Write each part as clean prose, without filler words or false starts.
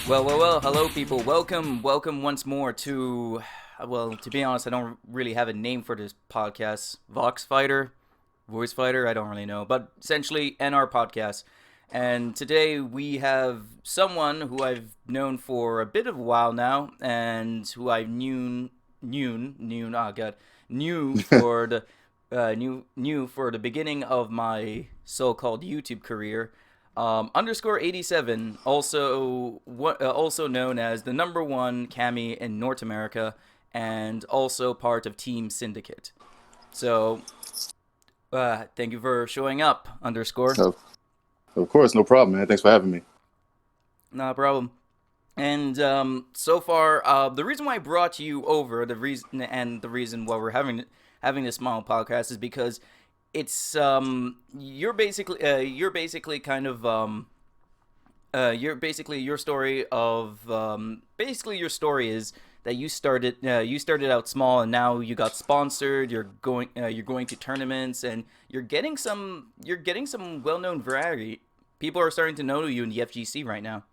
Well, hello people. Welcome once more to, to be honest, I don't really have a name for this podcast. Vox Fighter, Voice Fighter, I don't really know, but essentially NR podcast. And today we have someone who I've known for a bit of a while now, and who I knew for the knew for the beginning of my so-called YouTube career. Underscore 87, also known as the number one Cammy in North America, and also part of Team Syndicate. So, thank you for showing up, Underscore. Of, of course, no problem, man. Thanks for having me. No problem. And so far, the reason why I brought you over, the reason why we're having this small podcast is because it's you're basically kind of you're basically your story of basically your story is that you started out small, and now you got sponsored. You're going to tournaments, and you're getting some well-known variety. People are starting to know you in the FGC right now.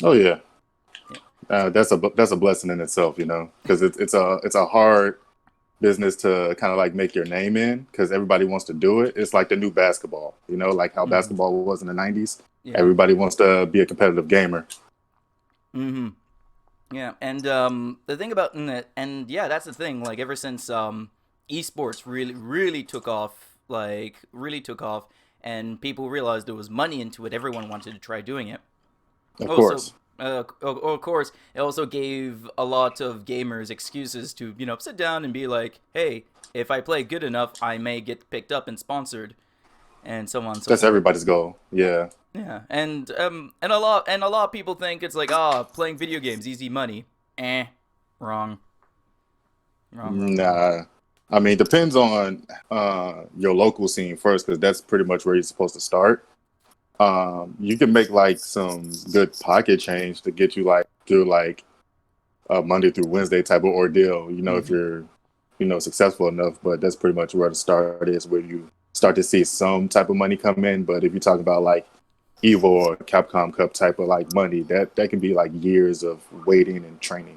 Oh yeah, Yeah. that's a blessing in itself, because it's a hard business to kind of like make your name in because everybody wants to do it. It's like the new basketball, like how Mm-hmm. basketball was in the '90s. Yeah. Everybody wants to be a competitive gamer. Mm-hmm. Yeah, and the thing about and yeah, that's the thing. Like ever since esports really took off, and people realized there was money into it, everyone wanted to try doing it. Of Also, course, of course, it also gave a lot of gamers excuses to sit down and be like, hey, if I play good enough, I may get picked up and sponsored, and so on and so that's forth. everybody's goal. Yeah, Yeah, and a lot of people think it's like, playing video games, easy money. Wrong, wrong. nah. I mean, depends on your local scene first, because that's pretty much where you're supposed to start. You can make like some good pocket change to get you like through like a Monday through Wednesday type of ordeal, if Mm-hmm. you're, successful enough. But that's pretty much where the start is, where you start to see some type of money come in. But if you're talking about like Evo or Capcom Cup type of like money, that can be like years of waiting and training.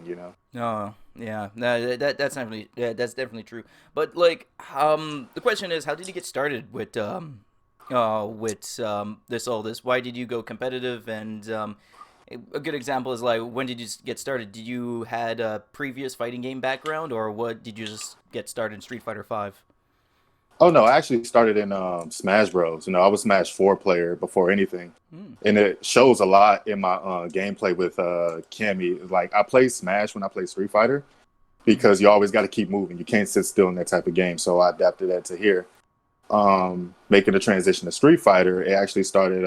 Oh, yeah, that's definitely true. But like, the question is, how did you get started with this all this? Why did you go competitive? And a good example is like, when did you get started? Did you had a previous fighting game background, or what? Did you just get started in Street Fighter Five? Oh no, I actually started in Smash Bros. I was Smash 4 player before anything, Hmm. and it shows a lot in my gameplay with Cammy. Like I play Smash when I play Street Fighter Mm-hmm. because you always got to keep moving. You can't sit still in that type of game. So I adapted that to here. Making the transition to Street Fighter, it actually started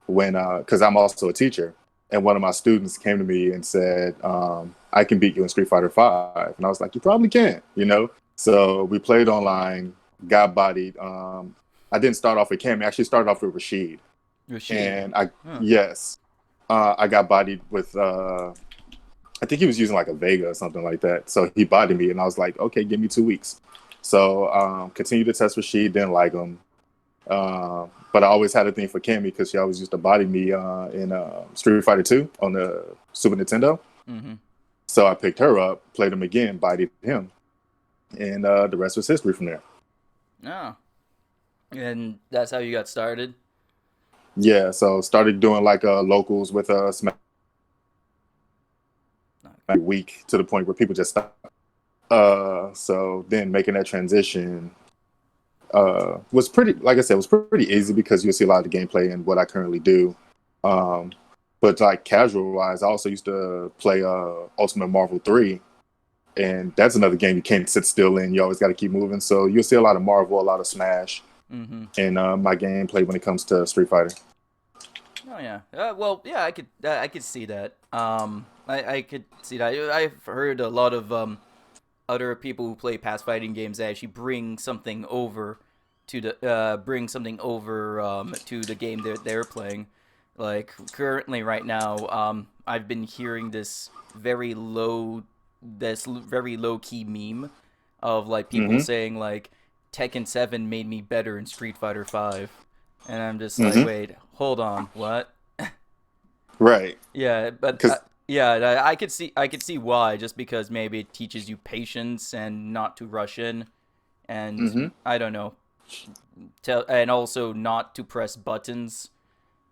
when because I'm also a teacher, and one of my students came to me and said, "I can beat you in Street Fighter 5," and I was like, "You probably can." So we played online, got bodied. I didn't start off with Cammy. I actually started off with Rashid, Rashid. and I Huh. yes, I got bodied with. I think he was using like a Vega or something like that. So he bodied me, and I was like, "Okay, give me 2 weeks." So continued to test Rashid, didn't like him. But I always had a thing for Cammy because she always used to body me in Street Fighter 2 on the Super Nintendo. Mm-hmm. So I picked her up, played him again, bodied him, and the rest was history from there. Oh, and that's how you got started. Yeah, so started doing like locals with Smash every week to the point where people just stopped. So then making that transition was pretty, like I said, was pretty easy because you'll see a lot of the gameplay and what I currently do. Um, but like casual wise, I also used to play Ultimate Marvel 3, and that's another game you can't sit still in. You always got to keep moving. So you'll see a lot of Marvel, a lot of Smash Mm-hmm. in my gameplay when it comes to Street Fighter. Oh yeah. Well, yeah, I could see that. I could see that. I've heard a lot of other people who play past fighting games that actually bring something over to the game they're playing. Like currently right now, I've been hearing this very low key meme of like people Hmm. saying like Tekken 7 made me better in Street Fighter 5. And I'm just like, Hmm. wait, hold on, what? Right. Yeah, but Because yeah, I could see why. Just because maybe it teaches you patience and not to rush in, and hmm I don't know, tell and also not to press buttons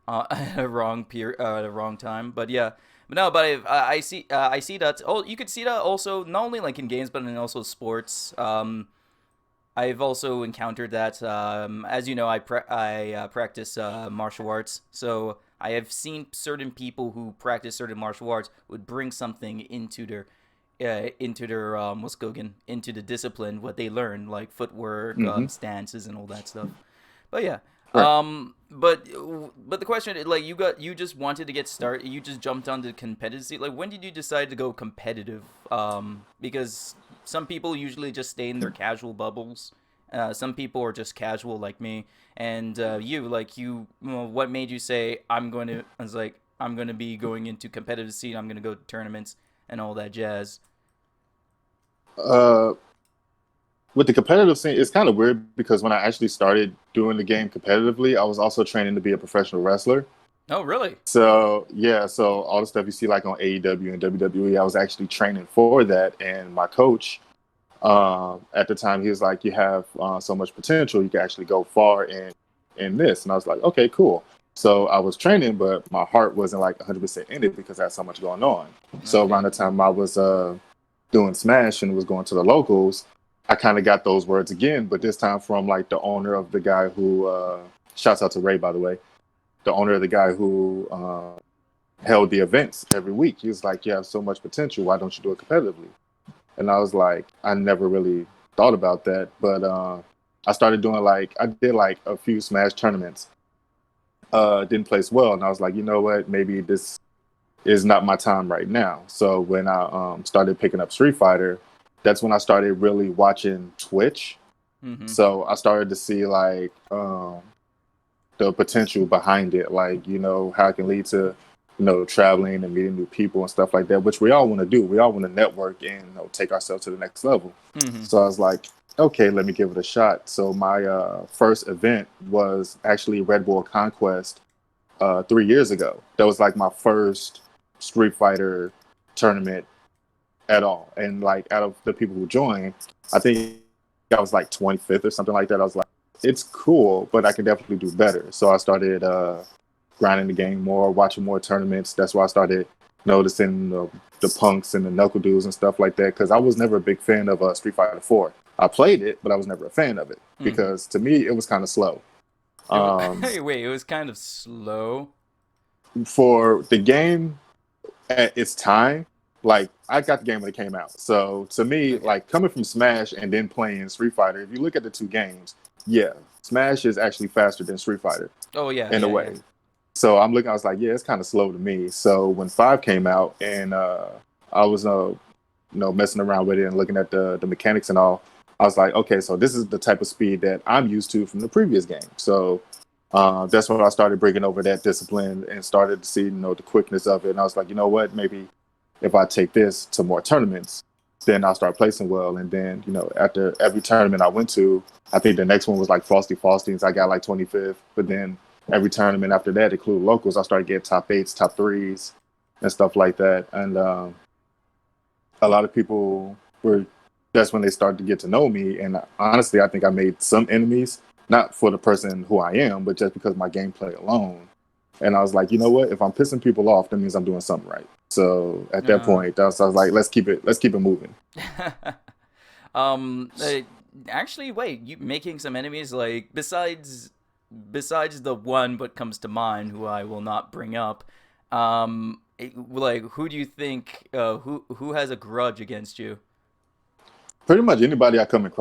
at the wrong time. But yeah, but no, but I see that. Oh, you could see that also not only like in games but in also sports. I've also encountered that. As you know, I practice martial arts, so I have seen certain people who practice certain martial arts would bring something into their what's going into the discipline what they learn, like footwork, hmm stances, and all that stuff. But yeah, Right. but the question is, like, you just wanted to get started. You just jumped onto the competitive scene. Like, when did you decide to go competitive? Because some people usually just stay in their casual bubbles. Some people are just casual like me, and well, what made you say I was like, I'm going to be going into competitive scene. I'm going to go to tournaments and all that jazz. Uh, with the competitive scene, it's kind of weird because when I actually started doing the game competitively, I was also training to be a professional wrestler. Oh, really? So yeah, so all the stuff you see like on AEW and WWE, I was actually training for that. And my coach, at the time, he was like, "You have so much potential. You can actually go far in this." And I was like, "Okay, cool." So I was training, but my heart wasn't like 100% in it because I had so much going on. So Okay. around the time I was doing Smash and was going to the locals, I kind of got those words again, but this time from like the owner of the guy who shouts out to Ray, by the way, the owner of the guy who held the events every week. He was like, "You have so much potential. Why don't you do it competitively?" And I was like, I never really thought about that, but I started doing like I did like a few Smash tournaments. Didn't place well, and I was like, you know what? Maybe this is not my time right now. So when I started picking up Street Fighter, that's when I started really watching Twitch. Mm-hmm. So I started to see like the potential behind it, like how it can lead to traveling and meeting new people and stuff like that, which we all want to do. We all want to network and take ourselves to the next level. Mm-hmm. So I was like, okay, let me give it a shot. So my first event was actually Red Bull Conquest 3 years ago. That was like my first Street Fighter tournament at all. And like out of the people who joined, I think I was like 25th or something like that. I was like, it's cool, but I can definitely do better. So I started grinding the game more, watching more tournaments. That's why I started noticing the punks and the knuckle dudes and stuff like that. Because I was never a big fan of Street Fighter 4. I played it, but I was never a fan of it Mm-hmm. because to me it was kind of slow. Um, Wait, it was kind of slow. for the game at its time, like I got the game when it came out. So to me, Okay. like coming from Smash and then playing Street Fighter, if you look at the two games, yeah, Smash is actually faster than Street Fighter Oh yeah, in a yeah, yeah. way. So I'm looking, I was like, yeah, it's kind of slow to me. So when 5 came out and I was messing around with it and looking at the mechanics and all, I was like, okay, so this is the type of speed that I'm used to from the previous game. So that's when I started bringing over that discipline and started to see, the quickness of it. And I was like, you know what, maybe if I take this to more tournaments, then I'll start placing well. And then, after every tournament I went to, I think the next one was like Frosty Faustings. I got like 25th. But then every tournament after that, including locals, I started getting top 8s, top 3s, and stuff like that. And a lot of people were, that's when they started to get to know me. And honestly, I think I made some enemies, not for the person who I am, but just because of my gameplay alone. And I was like, you know what? If I'm pissing people off, that means I'm doing something right. So at that Uh, point, I was like, let's keep it moving. um, uh, actually, wait, you making some enemies like besides the one what comes to mind who I will not bring up. Like who do you think who has a grudge against you? Pretty much anybody I come in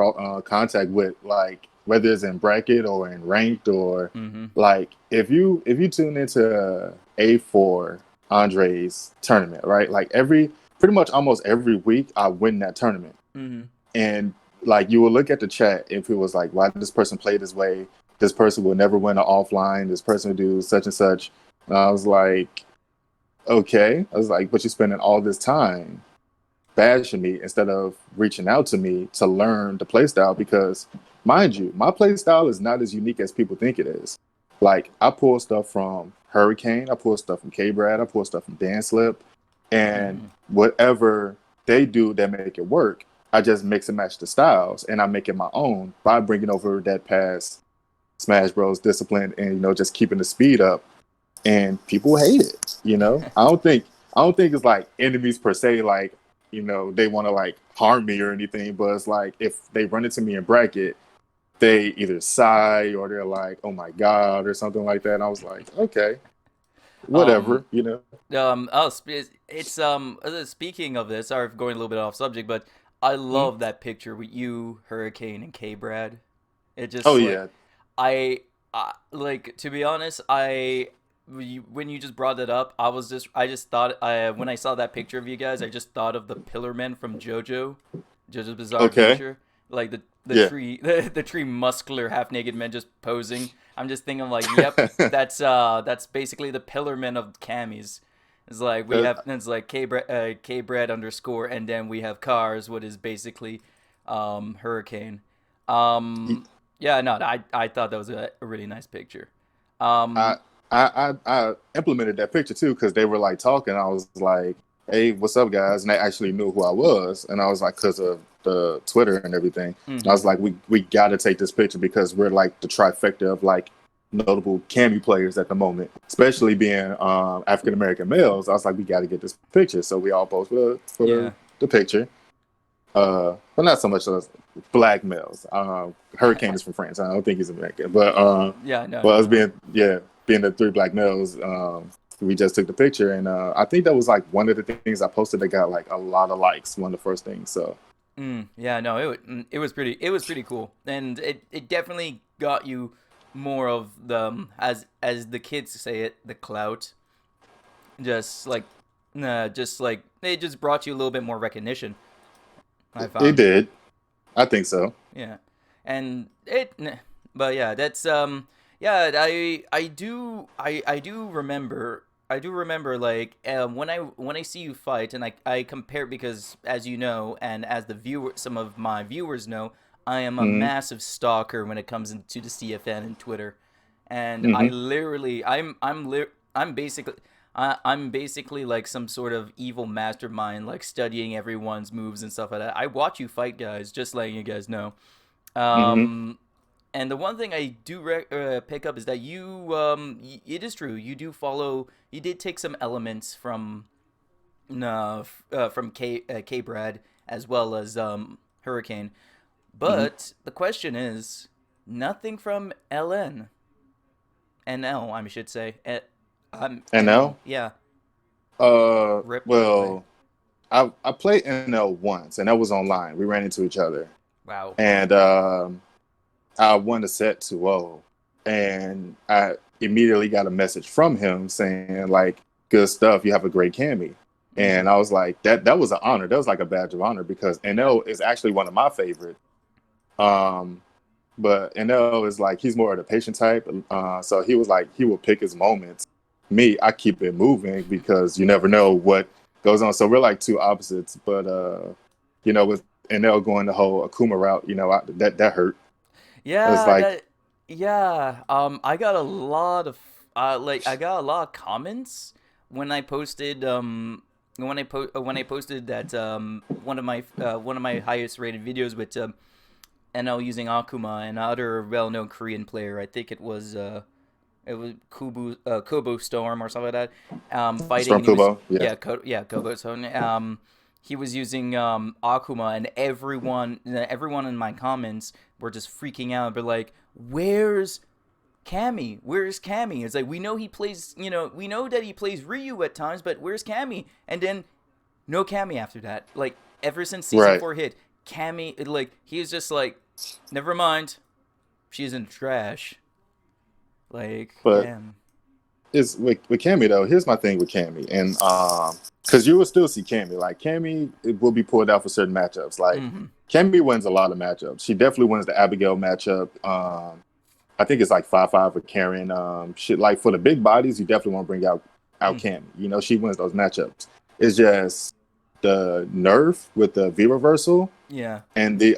contact with, like whether it's in bracket or in ranked or Mm-hmm. like if you tune into A4 Andre's tournament, right? Like every pretty much almost every week I win that tournament. Mm-hmm. And like you will look at the chat if it was like, why did this person play this way? This person will never win an offline. This person will do such and such. And I was like, okay. I was like, but you're spending all this time bashing me instead of reaching out to me to learn the playstyle because mind you, my playstyle is not as unique as people think it is. Like I pull stuff from Hurricane. I pull stuff from K Brad. I pull stuff from Dan Slip, and whatever they do that make it work, I just mix and match the styles, and I make it my own by bringing over that past Smash Bros discipline and just keeping the speed up. And people hate it. I don't think it's like enemies per se, like they want to like harm me or anything, but it's like if they run into me in bracket, they either sigh or they're like, "Oh my god," or something like that. And I was like, okay, Um, whatever. Speaking of this, sorry for going a little bit off subject, but I Hmm? love that picture with you, Hurricane, and K Brad. It Oh just like yeah. like to be honest, when you just brought it up, I just thought when I saw that picture of you guys, I just thought of the Pillar Men from JoJo's Bizarre Okay. Adventure, like the Yeah. tree the tree muscular half naked men just posing. I'm just thinking like, yep, that's basically the Pillar Men of Cammies. It's like K bread underscore, and then we have cars, what is basically Hurricane. Um, yeah, no, I thought that was a really nice picture. I Um, I implemented that picture too because they were like talking. I was like, "Hey, what's up, guys?" And they actually knew who I was, and I was like, because of the Twitter and everything. And I mhm. was like, "We got to take this picture because we're like the trifecta of like notable Cammy players at the moment, especially being African American males." I was like, "We got to get this picture," so we all posed for Yeah. the picture. But not so much as black males. Hurricane is from France. I don't think he's American, but Yeah, no, well, no, us no. being the three black males, we just took the picture, and I think that was like one of the things I posted that got like a lot of likes. One of the first things. So Yeah, no, it was pretty cool, and it definitely got you more of the as the kids say it, the clout. Just like, just like it just brought you a little bit more recognition. I it found, did. I think so. yeah, and but yeah, that's yeah, I do remember. I do remember like when I see you fight and I compare because as you know and as the viewer some of my viewers know I am a Hmm. massive stalker when it comes into the CFN and Twitter, and I Hmm. literally I'm basically like some sort of evil mastermind, like studying everyone's moves and stuff like that. I watch you fight, guys, just letting you guys know. Hmm. Um, and the one thing I do pick up is that it is true. You do follow. You did take some elements from K Brad as well as Hurricane, Hmm. but the question is nothing from NL. I should say. And NL. now, Yeah. Rip. Like, well, I played NL once, and that was online. We ran into each other, wow. and I won a set 2-0, and I immediately got a message from him saying like, "Good stuff. You have a great cami." Mm-hmm. And I was like, that was an honor. That was like a badge of honor because NL is actually one of my favorites. Um, but NL is like he's more of the patient type. So he was like he will pick his moments. Me, I keep it moving because you never know what goes on. So we're like two opposites. But with NL going the whole Akuma route, that hurt. It was Yeah, like, that yeah. I got a lot of I got a lot of comments when I posted when I posted that one of my highest rated videos with NL using Akuma and other well-known Korean player. I think it was Kubo Storm or something like that. Fighting Storm and he was Kubo, yeah. yeah, Kubo Storm. He was using Akuma, and everyone in my comments were just freaking out. But like, where's Cammy? Where's Cammy? It's like we know he plays. We know that he plays Ryu at times, but where's Cammy? And then no Cammy after that. Like ever since season Right. 4 hit, Cammy like he was just like, never mind, she's in the trash. Like But damn. it's with Cammy though. Here's my thing with Cammy, and because you will still see Cammy. Like Cammy, it will be pulled out for certain matchups. Like Mm-hmm. Cammy wins a lot of matchups. She definitely wins the Abigail matchup. I think it's like 5-5 with Karen. Shit, like for the big bodies, you definitely want to bring out Mm. Cammy. She wins those matchups. It's just the nerf with the V reversal Yeah. and the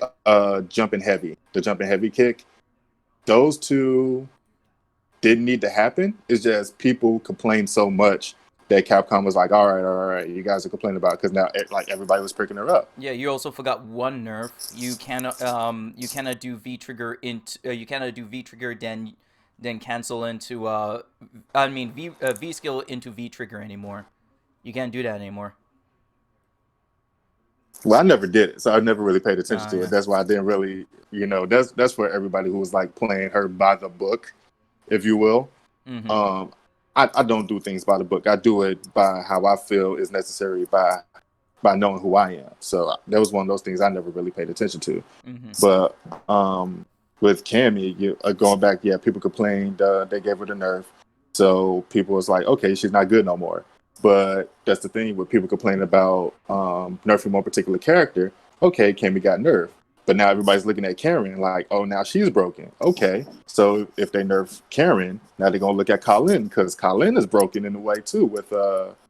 jumping heavy kick. Those two didn't need to happen. It's just people complained so much that Capcom was like, all right, you guys are complaining about it, because now like everybody was picking her up. Yeah, you also forgot one nerf. You cannot do V trigger into you cannot do V trigger then cancel into I mean V skill into V trigger anymore. You can't do that anymore. Well, I never did it, so I never really paid attention Oh to yeah. it. That's why I didn't really, that's for everybody who was like playing her by the book, if you will. Mhm. Um, I don't do things by the book. I do it by how I feel is necessary by knowing who I am. So that was one of those things I never really paid attention to. Mhm. But with Cammy, going back, yeah, people complained they gave her the nerf, so people was like, okay, she's not good no more. But that's the thing with people complaining about nerfing one particular character. Okay, Cammy got nerfed, but now everybody's looking at Karen like, oh, now she's broken. Okay, so if they nerf Karen, now they're gonna look at Colin, because Colin is broken in a way too. With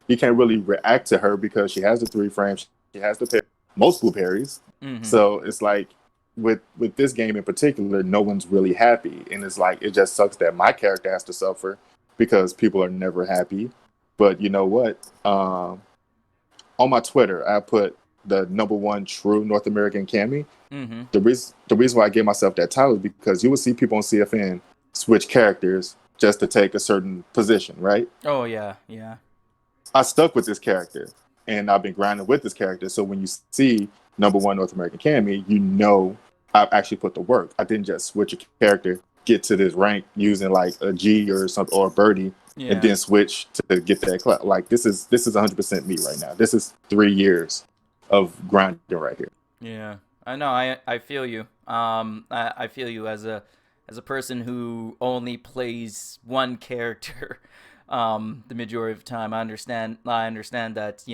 you can't really react to her because she has the 3 frames, she has the multiple parries. Mhm. So it's like with this game in particular, no one's really happy, and it's like it just sucks that my character has to suffer because people are never happy. But you know what? On my Twitter, I put the #1 true North American Cammy. Mhm. The reason why I gave myself that title is because you will see people on CFN switch characters just to take a certain position, right? Oh yeah, yeah. I stuck with this character, and I've been grinding with this character. So when you see #1 North American Cammy, I've actually put the work. I didn't just switch a character, get to this rank using like a G or something or a birdie, and Yeah. then switch to get that clout. Like this is 100% me right now. This is 3 years of grinding right here. Yeah, I know. I feel you. I feel you as a person who only plays one character, the majority of the time. I understand that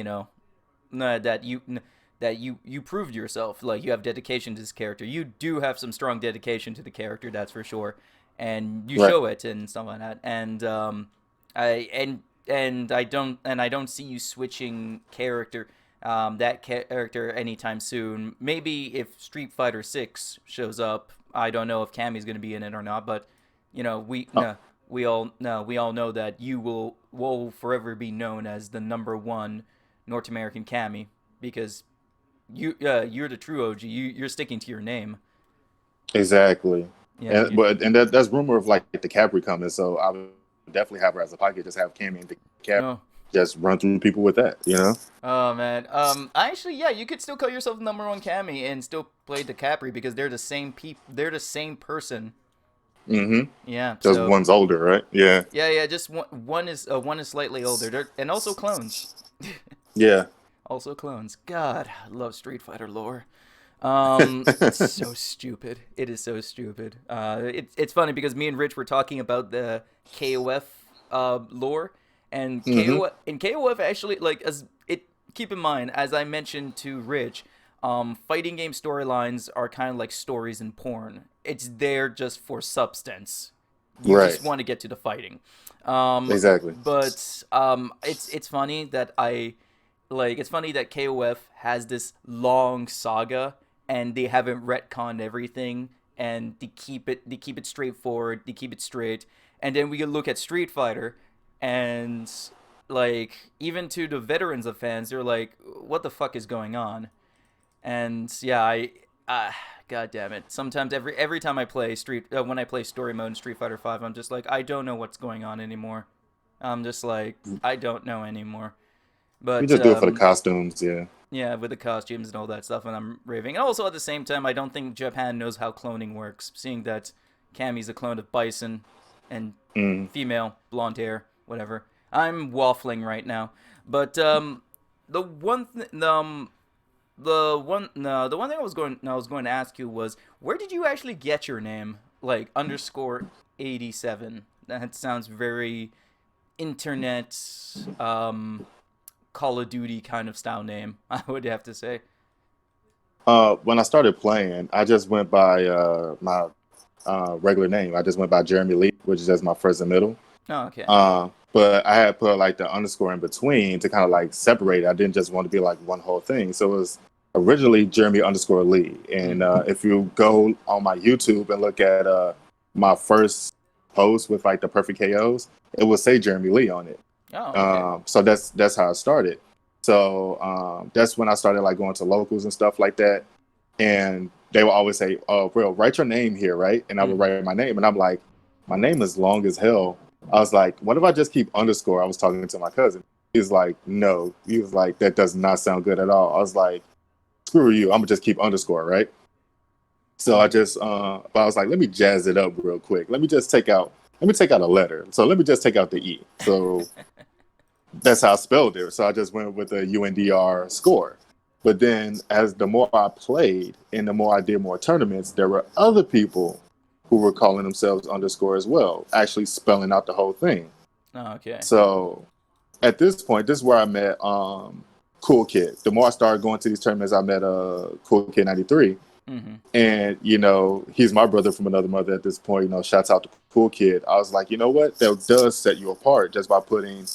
that you proved yourself. Like you have dedication to this character. You do have some strong dedication to the character. That's for sure, and you Right. show it and stuff like that. I and I don't see you switching that character anytime soon. Maybe if Street Fighter 6 shows up, I don't know if Cammy's going to be in it or not, but we Oh, no, we all know that you will forever be known as the #1 North American Cammy because you're the true OG. You're sticking to your name. exactly. Yeah, And that's rumor of like the Capri coming. So I would definitely have her as a pocket. Just have Cammy and the Capri. oh. Just run through people with that. Oh man. Actually, yeah, you could still call yourself #1 Cammy and still play DiCaprio because they're the same They're the same person. Mm-hmm. Yeah. Just So one's older, right? Yeah. yeah. Just one is slightly older. And also clones. Yeah. Also clones. God, I love Street Fighter lore. It's so stupid. It is so stupid. It's funny because me and Rich were talking about the KOF lore, and Mm-hmm. KOF actually like as it. Keep in mind, as I mentioned to Rich, fighting game storylines are kind of like stories in porn. It's there just for substance. You Right. just want to get to the fighting. Um, Exactly. but it's funny that it's funny that KOF has this long saga and they haven't retconned everything and they keep it straightforward, they keep it straight. And then we can look at Street Fighter and like even to the veterans of fans, they're like, what the fuck is going on? And yeah, god damn it. Sometimes every time I play when I play story mode in Street Fighter 5, I'm just like I don't know what's going on anymore. I'm just like I don't know anymore. We But just do it for the costumes, yeah. yeah, with the costumes and all that stuff, and I'm raving. And also at the same time, I don't think Japan knows how cloning works, seeing that Cammy's a clone of Bison and Mm. female, blonde hair, whatever. I'm waffling right now, but the one the one no the one thing I was going to ask you was where did you actually get your name? Like _87. That sounds very internet Call of Duty kind of style name, I would have to say. When I started playing, I just went by my regular name. I just went by Jeremy Lee, which is just my first and middle. Oh, okay. But I had put like the underscore in between to kind of like separate it. I didn't just want to be like one whole thing. So it was originally Jeremy underscore Lee. And if you go on my YouTube and look at my first posts with like the perfect KOs, it would say Jeremy Lee on it. Oh, okay. So that's how I started. So that's when I started like going to locals and stuff like that. And they would always say, "Oh, bro, write your name here, right?" And I would write my name, and I'm like, "My name is long as hell." I was like, "What if I just keep underscore?" I was talking to my cousin. He's like, "No." He was like, "That does not sound good at all." I was like, "Screw you! I'm gonna just keep underscore, right?" So I just, but I was like, "Let me jazz it up real quick. Let me take out a letter. So let me just take out the E." So that's how I spelled it. So I just went with the UNDR score. But then as the more I played and the more I did more tournaments, there were other people who were calling themselves underscore as well, actually spelling out the whole thing. Oh, okay. So at this point, this is where I met Cool Kid. The more I started going to these tournaments, I met Cool Kid 93. Mm-hmm. And, he's my brother from another mother at this point. Shouts out to Cool Kid. I was like, you know what? That does set you apart just by putting,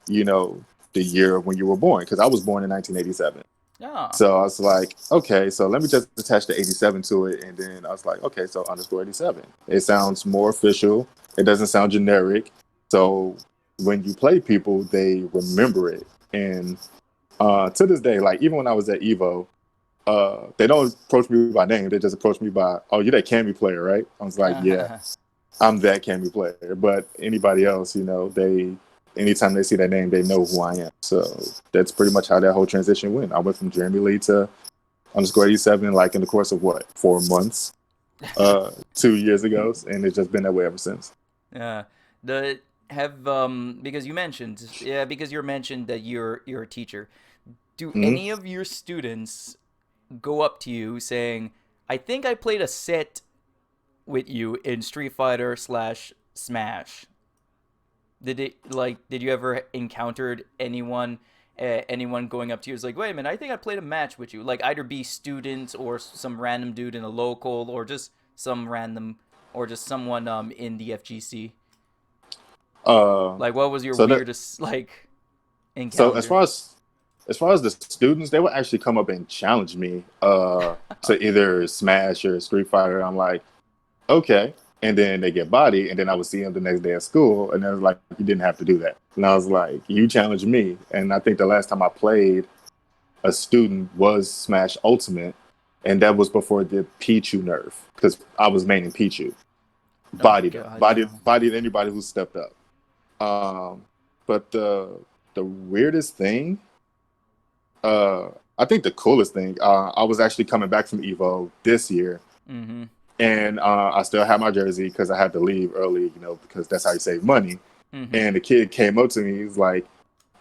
the year when you were born. Because I was born in 1987. Oh. So I was like, okay, so let me just attach the 87 to it. And then I was like, okay, so underscore 87. It sounds more official. It doesn't sound generic. So when you play people, they remember it. And to this day, like even when I was at Evo, they don't approach me by name. They just approach me by, "Oh, you're that Cammy player, right?" I was like, "Yeah, I'm that Cammy player." But anybody else, anytime they see that name, they know who I am. So that's pretty much how that whole transition went. I went from Jeremy Lee to underscore 87, like in the course of 4 months, 2 years ago, and it's just been that way ever since. Yeah. Because you mentioned that you're a teacher. Do Mm-hmm. any of your students go up to you saying, "I think I played a set with you in Street Fighter / Smash"? Did you ever encountered anyone going up to you is like, "Wait a minute, I think I played a match with you," like either be students or some random dude in a local or just someone in the FGC? Like, what was your So that weirdest like so as encounter? far as the students, they would actually come up and challenge me to either Smash or Street Fighter. I'm like, okay. And then they get body, and then I would see them the next day at school, and it was like, you didn't have to do that. And I was like, you challenged me. And I think the last time I played a student was Smash Ultimate, and that was before the Pichu nerf, because I was maining Pichu. Oh Bodied him, God, bodied no. bodied anybody who stepped up. But the weirdest thing, uh, I think the coolest thing, I was actually coming back from Evo this year, Mm-hmm. and I still had my jersey because I had to leave early, because that's how you save money. Mm-hmm. And the kid came up to me, he was like,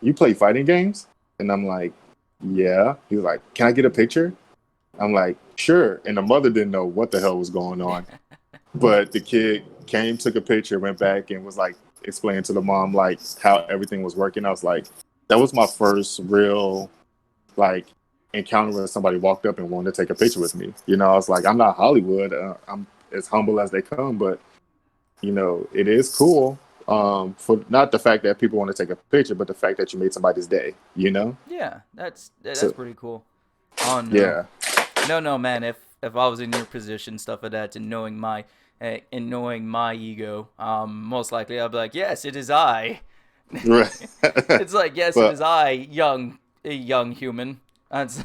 "You play fighting games?" And I'm like, "Yeah." He was like, "Can I get a picture?" I'm like, "Sure." And the mother didn't know what the hell was going on, but the kid came, took a picture, went back, and was like explaining to the mom like how everything was working. I was like, that was my first real like encounter where somebody walked up and wanted to take a picture with me. I was like, I'm not Hollywood. I'm as humble as they come, but it is cool. For not the fact that people want to take a picture, but the fact that you made somebody's day. Yeah, that's So pretty cool. Oh no, yeah, no, man. If I was in your position, stuff like that, and knowing my ego, most likely I'd be like, "Yes, it is I." right. It's like, "Yes, it is But I, a young human." That's,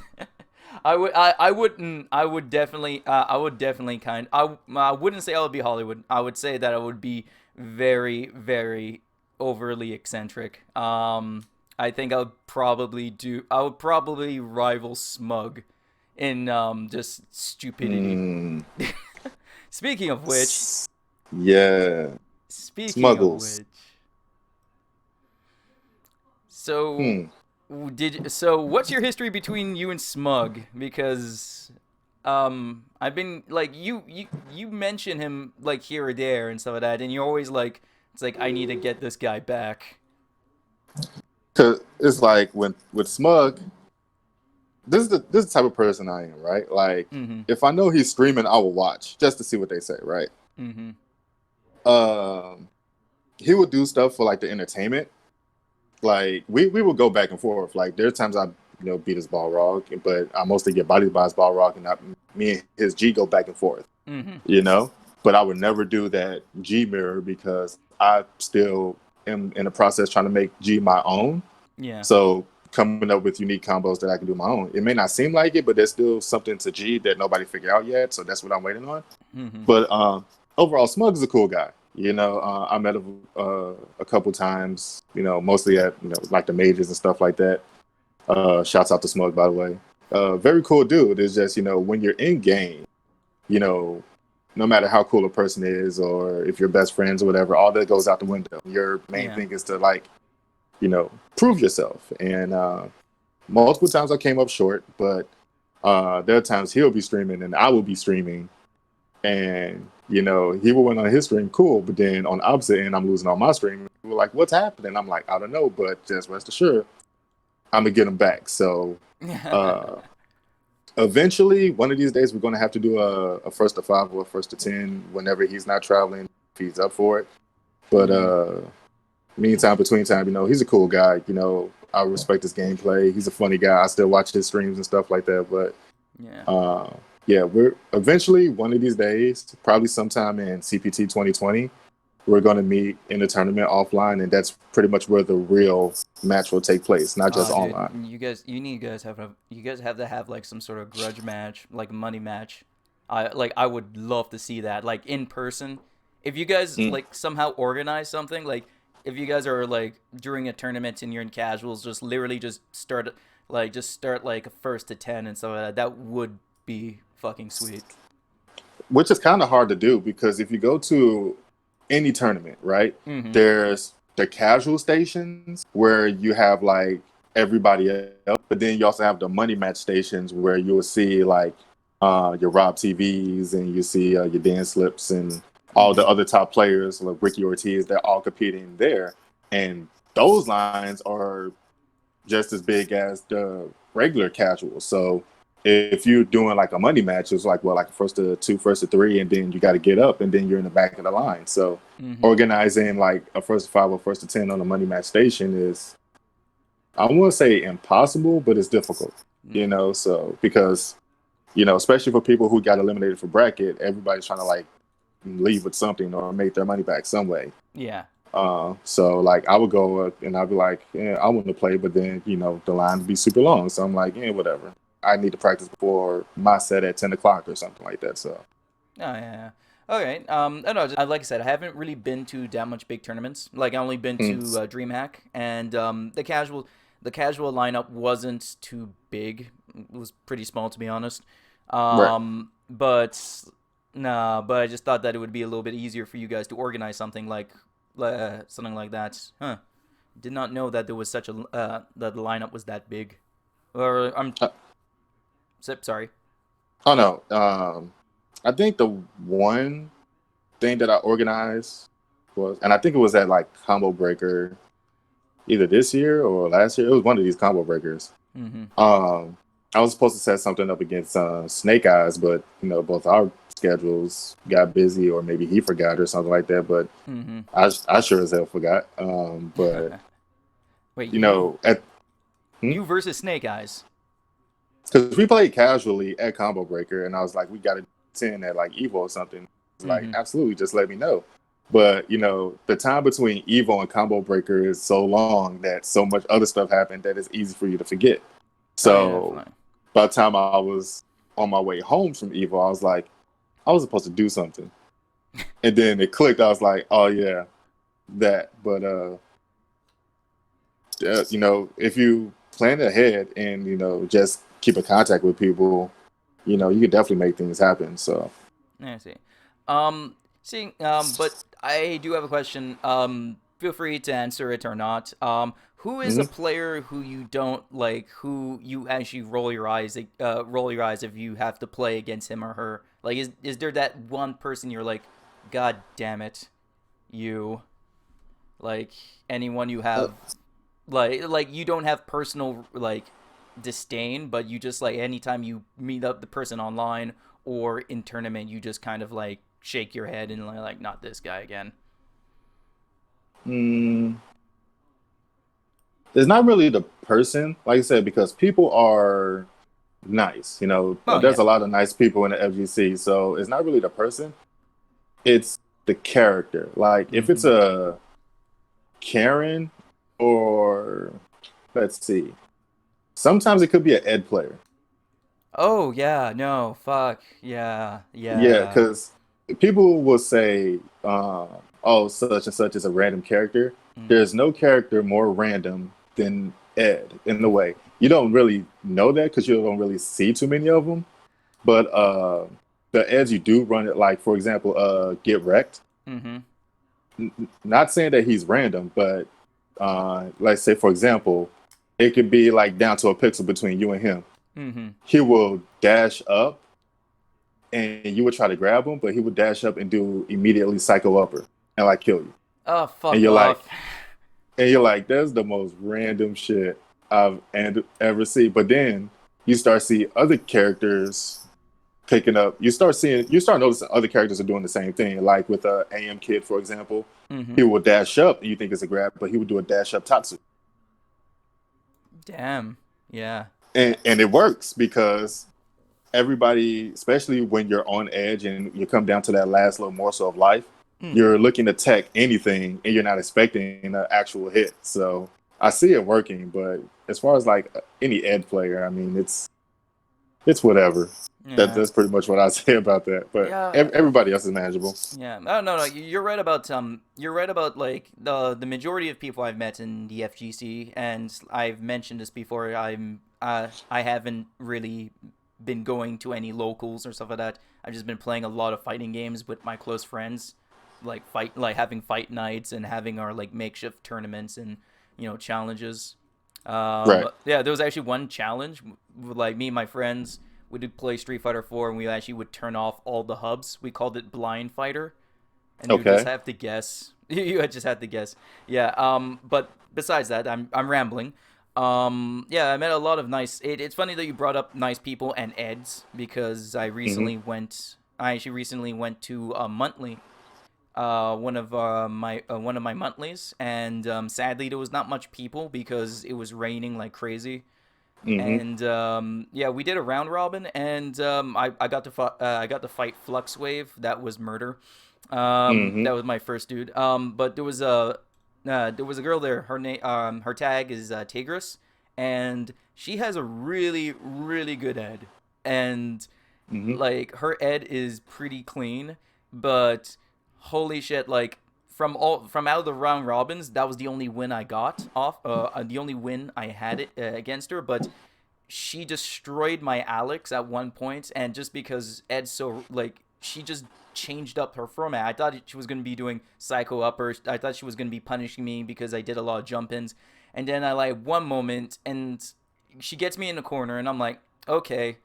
I would definitely I wouldn't say I would be Hollywood. I would say that I would be very, very overly eccentric. I think I would probably rival Smug in just stupidity. mm, Speaking of which, yeah, speaking of smuggles. which, so Hmm. what's your history between you and Smug? Because I've been like you mention him like here or there and stuff like that, and you're always like, it's like, I need to get this guy back. Cause it's like when with Smug, this is the type of person I am, right? Like Mm-hmm. if I know he's streaming, I will watch just to see what they say, right? Mm-hmm. Um, he would do stuff for like the entertainment. Like we would go back and forth. Like there's times I beat his ball rock, but I mostly get bodied by his ball rock, and me and his G go back and forth. Mm-hmm. You know, but I would never do that G mirror because I still am in the process trying to make G my own. Yeah. So coming up with unique combos that I can do my own. It may not seem like it, but there's still something to G that nobody figured out yet. So that's what I'm waiting on. Mm-hmm. But overall, Smug is a cool guy. You know, I met him a couple times. You know, mostly at like the majors and stuff like that. Shouts out to Smug, by the way. Very cool dude. It's just when you're in game, no matter how cool a person is or if you're best friends or whatever, all that goes out the window. Your main thing is to prove yourself. And multiple times I came up short, but there are times he'll be streaming and I will be streaming. And, he will win on his stream, cool. But then on the opposite end, I'm losing on my stream. We're like, what's happening? I'm like, I don't know, but just rest assured, I'm going to get him back. So eventually, one of these days, we're going to have to do a first to 5 or a first to 10 whenever he's not traveling, if he's up for it. But between time, he's a cool guy. I respect his gameplay. He's a funny guy. I still watch his streams and stuff like that. But we're eventually one of these days, probably sometime in CPT 2020, we're going to meet in a tournament offline, and that's pretty much where the real match will take place, not just online. You guys have to have like some sort of grudge match, like a money match. I would love to see that, like in person. If you guys like somehow organize something, like if you guys are like during a tournament and you're in casuals, just literally just start like a first to 10 and stuff like that. That would be fucking sweet. Which is kind of hard to do because if you go to any tournament, right? Mm-hmm. There's the casual stations where you have like everybody else, but then you also have the money match stations where you'll see like your Rob TVs and you see your Dan Slips and all the other top players like Ricky Ortiz. They're all competing there, and those lines are just as big as the regular casual. So if you're doing like a money match, it's like a first to 2, first to 3, and then you got to get up, and then you're in the back of the line. So organizing like a first to 5 or first to 10 on a money match station is, I won't say impossible, but it's difficult. So because especially for people who got eliminated for bracket, everybody's trying to like leave with something or make their money back some way. Yeah. So like I would go up and I'd be like, yeah, I want to play, but then the line would be super long. So I'm like, yeah, whatever. I need to practice before my set at 10 o'clock or something like that. So. Oh yeah. Okay. Like I said, I haven't really been to that much big tournaments. Like I only been to DreamHack, and the casual lineup wasn't too big. It was pretty small, to be honest. Right. But I just thought that it would be a little bit easier for you guys to organize something like that. Huh. Did not know that there was such a that the lineup was that big. Or I'm sorry. Oh no. I think the one thing that I organized was, and I think it was at like Combo Breaker, either this year or last year. It was one of these Combo Breakers. I was supposed to set something up against Snake Eyes, but both our schedules got busy, or maybe he forgot or something like that. But I sure as hell forgot. But wait, at you versus Snake Eyes. Because we played casually at Combo Breaker, and I was like, we got to 10 at like Evo or something. Like, absolutely, just let me know. But the time between Evo and Combo Breaker is so long that so much other stuff happened that it's easy for you to forget. So by the time I was on my way home from Evo, I was like, I was supposed to do something. And then it clicked. I was like, oh yeah, that. But if you plan ahead and just keep in contact with people, you can definitely make things happen. So I see. But I do have a question. Feel free to answer it or not. Who is a player who you don't like, who you actually roll your eyes if you have to play against him or her? Like, is there that one person you're like, God damn it, you, like anyone you have, like you don't have personal like disdain, but you just like anytime you meet up the person online or in tournament, you just kind of like shake your head and like not this guy again. It's not really the person, like I said, because people are nice. There's a lot of nice people in the FGC, so it's not really the person. It's the character. Like if it's Mm-hmm. a Karen or let's see. Sometimes it could be an Ed player. Oh yeah, no, fuck, yeah, Yeah, yeah. because people will say, "Oh, such and such is a random character." Mm. There's no character more random than Ed in the way. You don't really know that because you don't really see too many of them. But the Eds you do run it, like for example, Get Wrecked. Mm-hmm. Not saying that he's random, but let's say for example, it could be like down to a pixel between you and him. Mm-hmm. He will dash up and you would try to grab him, but he would dash up and do immediately psycho upper and like kill you. Oh, And fuck you're like, off. that's the most random shit ever see. But then you start see other characters picking up. You start noticing other characters are doing the same thing. Like with AM Kid, for example, Mm-hmm. he will dash up and you think it's a grab, but he would do a dash up Tatsu. Damn. Yeah. And it works because everybody, especially when you're on edge and you come down to that last little morsel of life, Mm. you're looking to tech anything and you're not expecting an actual hit. So I see it working, but as far as like any ed player, I mean, it's whatever. Yeah. That's pretty much what I say about that. But Yeah. everybody else is manageable. Yeah. Oh no, no, you're right about you're right about like the majority of people I've met in the FGC, and I've mentioned this before. I haven't really been going to any locals or stuff like that. I've just been playing a lot of fighting games with my close friends, like having fight nights and having our like makeshift tournaments and challenges. Right. Yeah, there was actually one challenge with like me and my friends. We did play Street Fighter 4, and we actually would turn off all the hubs. We called it Blind Fighter, and you just Okay. have to guess. You just have to guess. Yeah. But besides that, I'm rambling. Yeah, I met a lot of nice. It's funny that you brought up nice people and eds because I Hmm. recently went. I actually recently went to a monthly, one of my monthlies, and sadly there was not much people because it was raining like crazy. Hmm. And yeah, we did a round robin, and I got to I got to fight Flux Wave. That was murder. Hmm. That was my first dude. But there was a girl there. Her tag is Tigris, and she has a really really good ed, and Hmm. like her ed is pretty clean, but holy shit, like from out of the round robins, that was the only win I got off. The only win I had it against her, but she destroyed my Alex at one point, and just because Ed's so like she just changed up her format. I thought she was gonna be doing psycho upper. I thought she was gonna be punishing me because I did a lot of jump ins, and then I like one moment and she gets me in the corner, and I'm like, okay.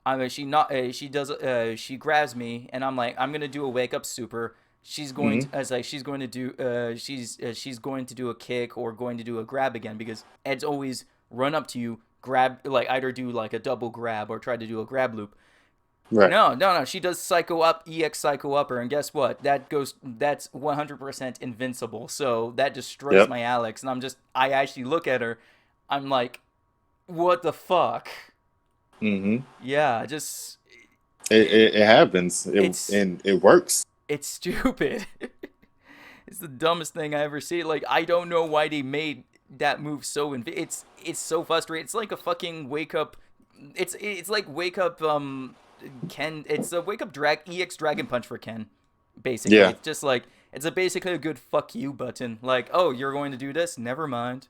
I mean, she grabs me, and I'm like, I'm gonna do a wake up super. She's going Hmm. to, as like, she's going to do, she's going to do a kick or going to do a grab again because Ed's always run up to you, grab, like either do like a double grab or try to do a grab loop. Right. No, no, no. She does psycho up, EX psycho upper, and guess what? That's 100% invincible. So that destroys Yep. my Alex, and I actually look at her, I'm like, what the fuck? Hmm. Yeah, just It, it, it happens. it's And it works. it's stupid. It's the dumbest thing I ever see. Like I don't know why they made that move so it's so frustrating. It's like a fucking wake up. It's like wake up Ken. It's a wake up drag EX Dragon Punch for Ken. Basically, Yeah. it's just like it's basically a good fuck you button. Like oh you're going to do this? Never mind.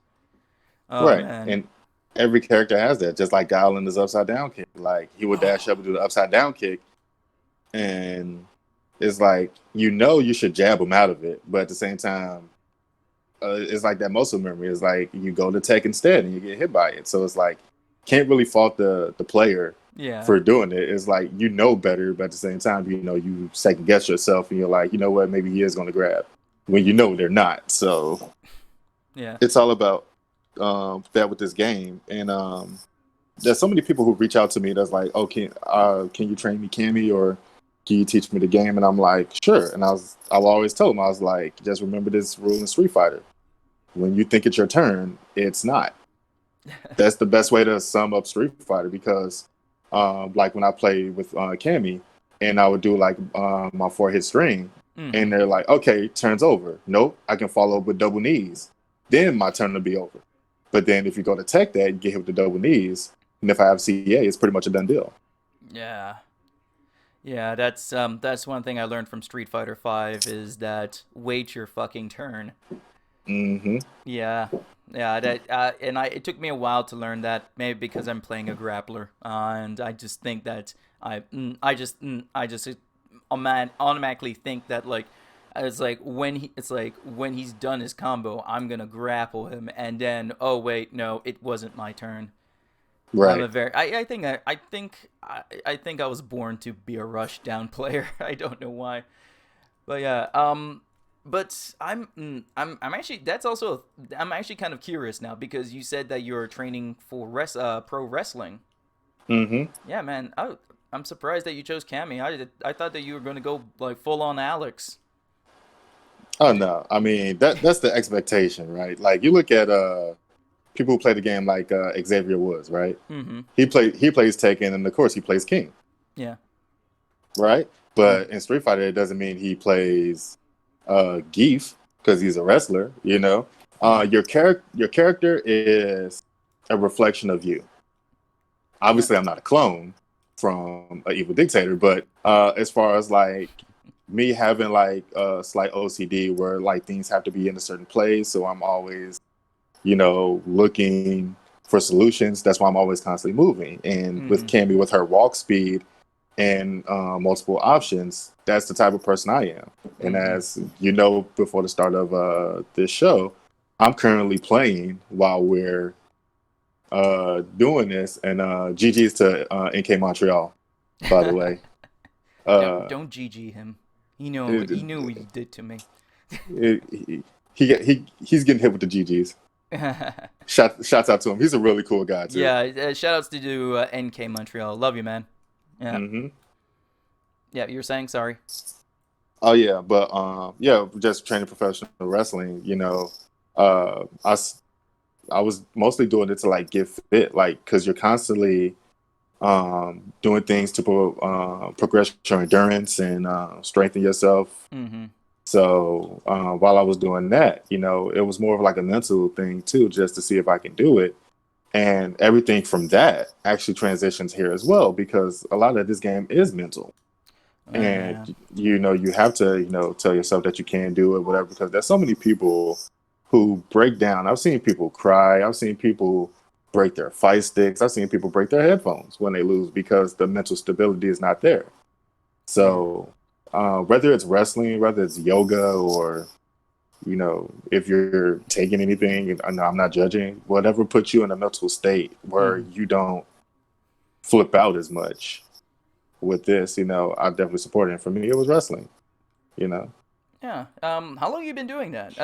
Oh Right. man. And every character has that, just like Guile in his upside down kick. Like he would dash up Oh and do the upside down kick, and it's like you should jab him out of it, but at the same time, it's like that muscle memory. It's like you go to tech instead and you get hit by it. So it's like can't really fault the player yeah. for doing it. It's like better, but at the same time, you second guess yourself and you're like, you know what, maybe he is going to grab when you know they're not. So Yeah. it's all about that with this game. And there's so many people who reach out to me that's like, oh, can you train me Cammy or can you teach me the game? And I'm like, sure. And I'll always tell them, I was like, just remember this rule in Street Fighter. When you think it's your turn, it's not. That's the best way to sum up Street Fighter because, like when I play with Cammy and I would do like my 4-hit string, Mm-hmm. And they're like, okay, turn's over. Nope, I can follow up with double knees. Then my turn will be over. But then if you go to tech that, you get hit with the double knees. And if I have CA, it's pretty much a done deal. Yeah. Yeah, that's one thing I learned from Street Fighter 5 is that wait your fucking turn. Hmm. Yeah. Yeah, and it took me a while to learn that, maybe because I'm playing a grappler, and I just think that I just automatically think that, like, it's like when he's done his combo, I'm gonna grapple him, and then, oh wait, no, it wasn't my turn. I'm a Right. very I think I was born to be a rush down player. I don't know why. But yeah, but I'm actually I'm actually kind of curious now, because you said that you're training for pro wrestling. Hmm. Yeah, man. I'm surprised that you chose Cammy. I thought that you were going to go like full on Alex. Oh no, I mean that's the expectation, right? Like you look at people who play the game like Xavier Woods, right? Mm-hmm. He plays Tekken, and of course he plays King, Yeah. right? Mm-hmm. But in Street Fighter, it doesn't mean he plays Geef because he's a wrestler. You know, Mm-hmm. your character is a reflection of you. Yeah. Obviously, I'm not a clone from an evil dictator, but as far as like me having like a slight OCD where like things have to be in a certain place, so I'm always looking for solutions. That's why I'm always constantly moving. And with Mm-hmm. Cammy, with her walk speed and multiple options, that's the type of person I am. And Mm-hmm. as you know, before the start of this show, I'm currently playing while we're doing this. And GG's to NK Montreal, by the way. Uh, Don't GG him. it, He knew what he did to me. he's getting hit with the GGs. Shouts out to him. He's a really cool guy too. Yeah, shout outs to do NK Montreal. Love you, man. Yeah. Hmm. Yeah, you were saying, sorry. Oh yeah, but yeah, just training professional wrestling. I was mostly doing it to like get fit, like because you're constantly doing things to progress your endurance and strengthen yourself. Mm-hmm. So while I was doing that, it was more of like a mental thing too, just to see if I can do it. And everything from that actually transitions here as well, because a lot of this game is mental. And Yeah. you have to tell yourself that you can do it, whatever, because there's so many people who break down. I've seen people cry. I've seen people break their fight sticks. I've seen people break their headphones when they lose because the mental stability is not there. Yeah. So whether it's wrestling, whether it's yoga, or if you're taking anything, I'm not judging, whatever puts you in a mental state where Mm-hmm. you don't flip out as much with this, I definitely support it. And for me, it was wrestling, you know. Yeah. How long you been doing that?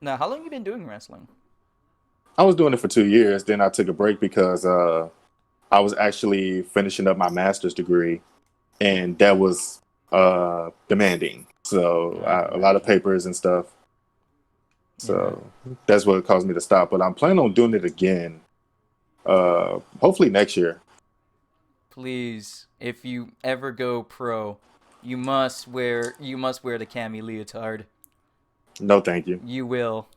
Now, how long you been doing wrestling? I was doing it for 2 years. Then I took a break because I was actually finishing up my master's degree, and that was demanding. So I can a lot of imagine. papers and stuff. Yeah. So that's what caused me to stop. But I'm planning on doing it again, hopefully next year. Please, if you ever go pro, you must wear the cami leotard. No, thank you. You will.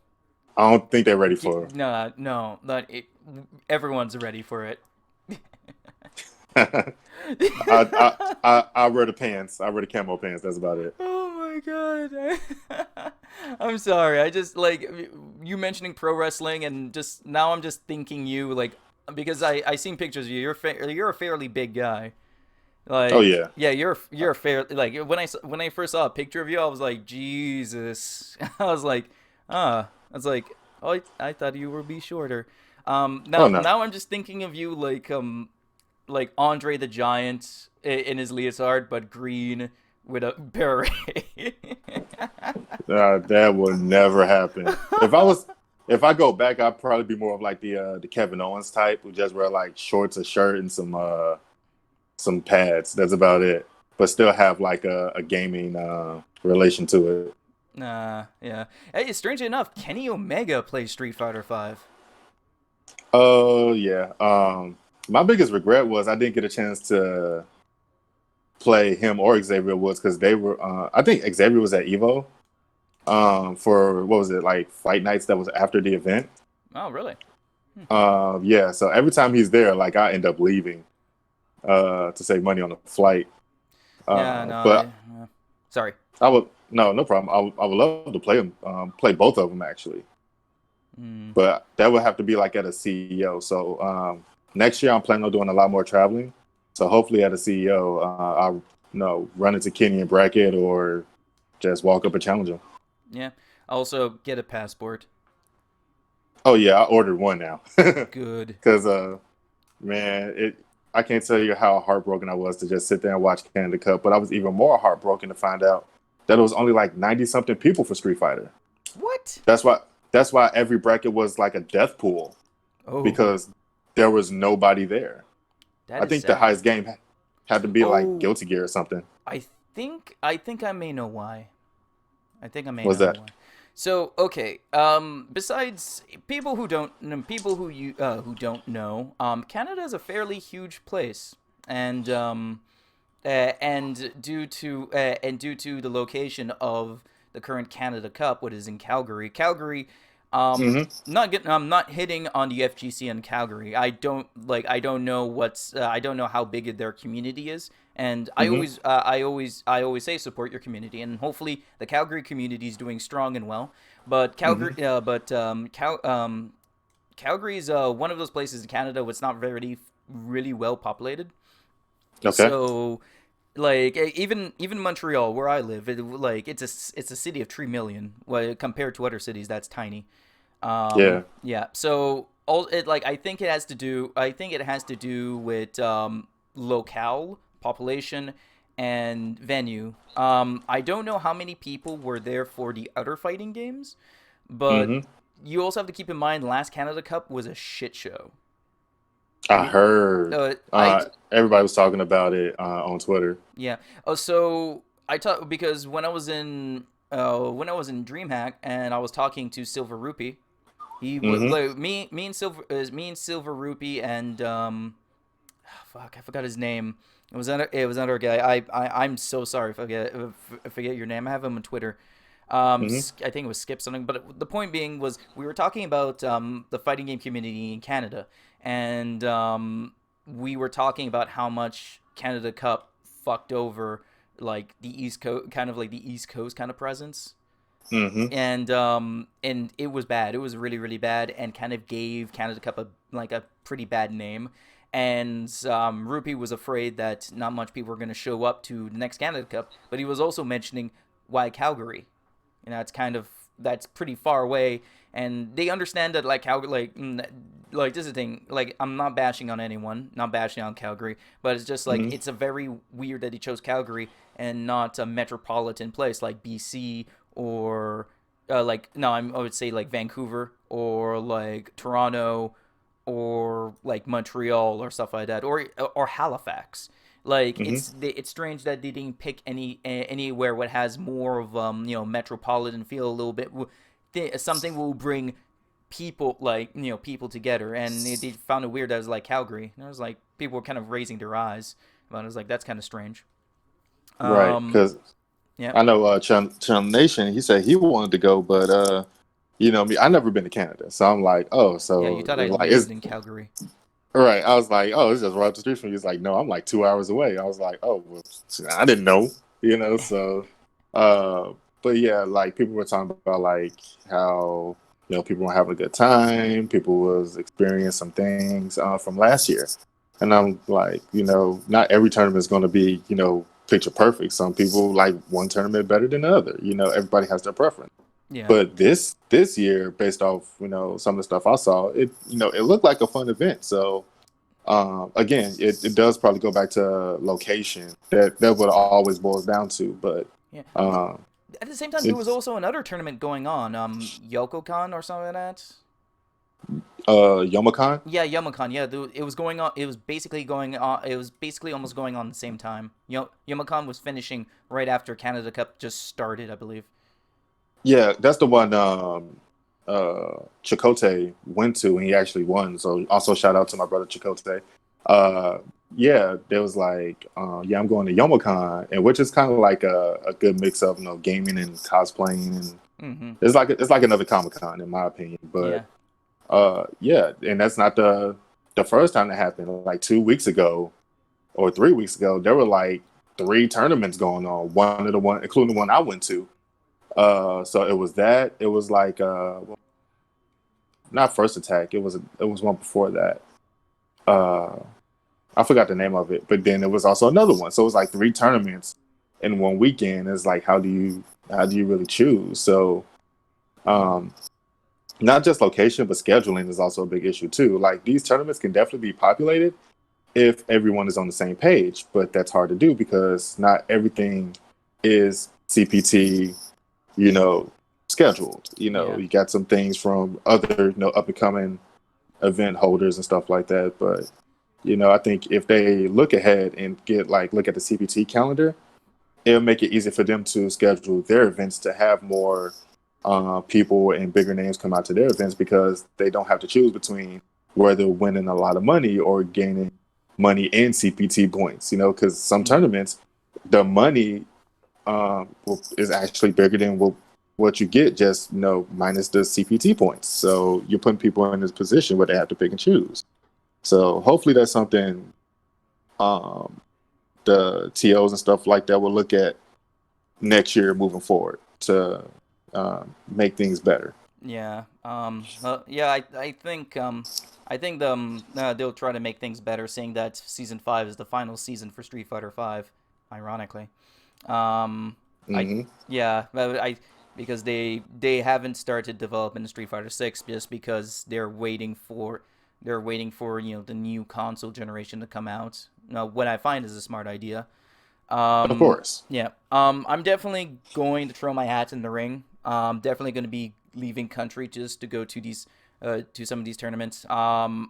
I don't think they're ready for No, no, not it. Everyone's ready for it. it. I wear the pants. I wear the camo pants. That's about it. Oh my god. I'm sorry. I just like you mentioning pro wrestling, and just now I'm just thinking you like, because I seen pictures of you. You're a fairly big guy. Oh Like, yeah. yeah, you're a fair, like, when I first saw a picture of you, I was like, Jesus. I was like, I was like, oh, I thought you would be shorter. Oh Now no. I'm just thinking of you like Andre the Giant in his leotard, but green with a beret. That will never happen. If I go back, I'd probably be more of like the Kevin Owens type, who just wear like shorts, a shirt, and some pads. That's about it. But still have like a gaming relation to it. Nah, yeah. Hey, strangely enough, Kenny Omega plays Street Fighter 5. Oh yeah. My biggest regret was I didn't get a chance to play him or Xavier Woods because they were. I think Xavier was at Evo. For what was it, like fight nights that was after the event. Oh, really? Yeah. So every time he's there, like I end up leaving to save money on the flight. Yeah, no, But sorry. I would no problem. I would love to play them, play both of them actually. But that would have to be like at a CEO. So next year I'm planning on doing a lot more traveling. So hopefully at a CEO, I'll run into Kenny and bracket or just walk up and challenge him. Yeah. Also, get a passport. Oh yeah, I ordered one now. Good. Because man, I can't tell you how heartbroken I was to just sit there and watch Canada Cup. But I was even more heartbroken to find out that it was only like 90 something people for Street Fighter. What? That's why every bracket was like a death pool. Oh. Because there was nobody there. That I is think sad. the highest game had to be like Guilty Gear or something. I think I may know why. What's that? Why. So okay, besides people who don't know, Canada is a fairly huge place, and due to the location of the current Canada Cup, what is in Calgary, I'm not hitting on the FGC in Calgary. I don't know how big their community is, and I always say support your community, and hopefully the Calgary community is doing strong and well. But Calgary is one of those places in Canada where it's not really well populated. Okay. So like even Montreal, where I live, it's a city of 3 million. Well, compared to other cities, that's tiny. Yeah. So I think it has to do with locale, population, and venue. I don't know how many people were there for the other fighting games, but you also have to keep in mind last Canada Cup was a shit show. I heard. Everybody was talking about it on Twitter. Yeah. Oh, so I talked because when I was in DreamHack and I was talking to Silver Rupee, he like me and Silver Rupee and fuck, I forgot his name. It was another guy. I'm so sorry if I forget your name. I have him on Twitter. I think it was Skip something. But the point being was we were talking about the fighting game community in Canada, and we were talking about how much Canada Cup fucked over like the East Coast, kind of like the East Coast kind of presence. And it was bad. It was really, really bad, and kind of gave Canada Cup a pretty bad name. And Rupee was afraid that not much people were going to show up to the next Canada Cup, but he was also mentioning why Calgary. You know, that's pretty far away, and they understand that like Calgary, like this is the thing. Like I'm not bashing on anyone, not bashing on Calgary, but it's just like it's a very weird that he chose Calgary and not a metropolitan place like BC or I would say like Vancouver or like Toronto or like Montreal or stuff like that, or Halifax. Like it's strange that they didn't pick anywhere what has more of metropolitan feel a little bit. Something will bring people people together, and they found it weird that it was like Calgary. And it was like people were kind of raising their eyes, but I was like that's kind of strange. Right, because I know Chum Nation. He said he wanted to go, but you know me, I never been to Canada, so I'm like, oh, so yeah, you thought I like, lived in Calgary. Right. I was like, oh, it's just right up the street from you. He's like, no, I'm like 2 hours away. I was like, oh, well, I didn't know, so, but yeah, like people were talking about like how, people were having a good time. People was experiencing some things from last year. And I'm like, not every tournament is going to be, picture perfect. Some people like one tournament better than the other. Everybody has their preference. Yeah. But this year, based off some of the stuff I saw, it looked like a fun event. So again, it does probably go back to location. That what it always boils down to. But yeah. At the same time, there was also another tournament going on, YokoCon or something like that. Youmacon? Yeah, Youmacon. Yeah, it was going on. It was basically going on. It was basically almost going on at the same time. Youmacon was finishing right after Canada Cup just started, I believe. Yeah, that's the one Chakotay went to, and he actually won. So also shout out to my brother Chakotay. yeah, there was like, yeah, I'm going to Youmacon, and which is kind of like a good mix of gaming and cosplaying, and Mm-hmm. it's like another Comic Con in my opinion. But Yeah. yeah, and that's not the first time that happened. Like 2 weeks ago or 3 weeks ago, there were like three tournaments going on. One of the one, including the one I went to. So it was that. It was like not First Attack. It was one before that. Uh, I forgot the name of it, but then there was also another one. So it was like three tournaments in one weekend. It's like how do you really choose? So um, not just location, but scheduling is also a big issue too. Like these tournaments can definitely be populated if everyone is on the same page, but that's hard to do because not everything is CPT, you know, scheduled. Yeah. You got some things from other, up and coming event holders and stuff like that. But, I think if they look ahead and look at the CPT calendar, it'll make it easy for them to schedule their events to have more people and bigger names come out to their events because they don't have to choose between whether winning a lot of money or gaining money in CPT points. Because some tournaments, the money is actually bigger than what you get just minus the CPT points. So you're putting people in this position where they have to pick and choose. So hopefully that's something um, the TOs and stuff like that will look at next year moving forward to make things better. Yeah. Yeah. I think they'll try to make things better, saying that season 5 is the final season for Street Fighter 5. Ironically. Um. I Hmm. Yeah. But I because they haven't started development in Street Fighter 6 just because they're waiting for the new console generation to come out. Now, what I find is a smart idea. Of course. Yeah. I'm definitely going to throw my hat in the ring. Definitely going to be leaving country just to go to some of these tournaments. I'm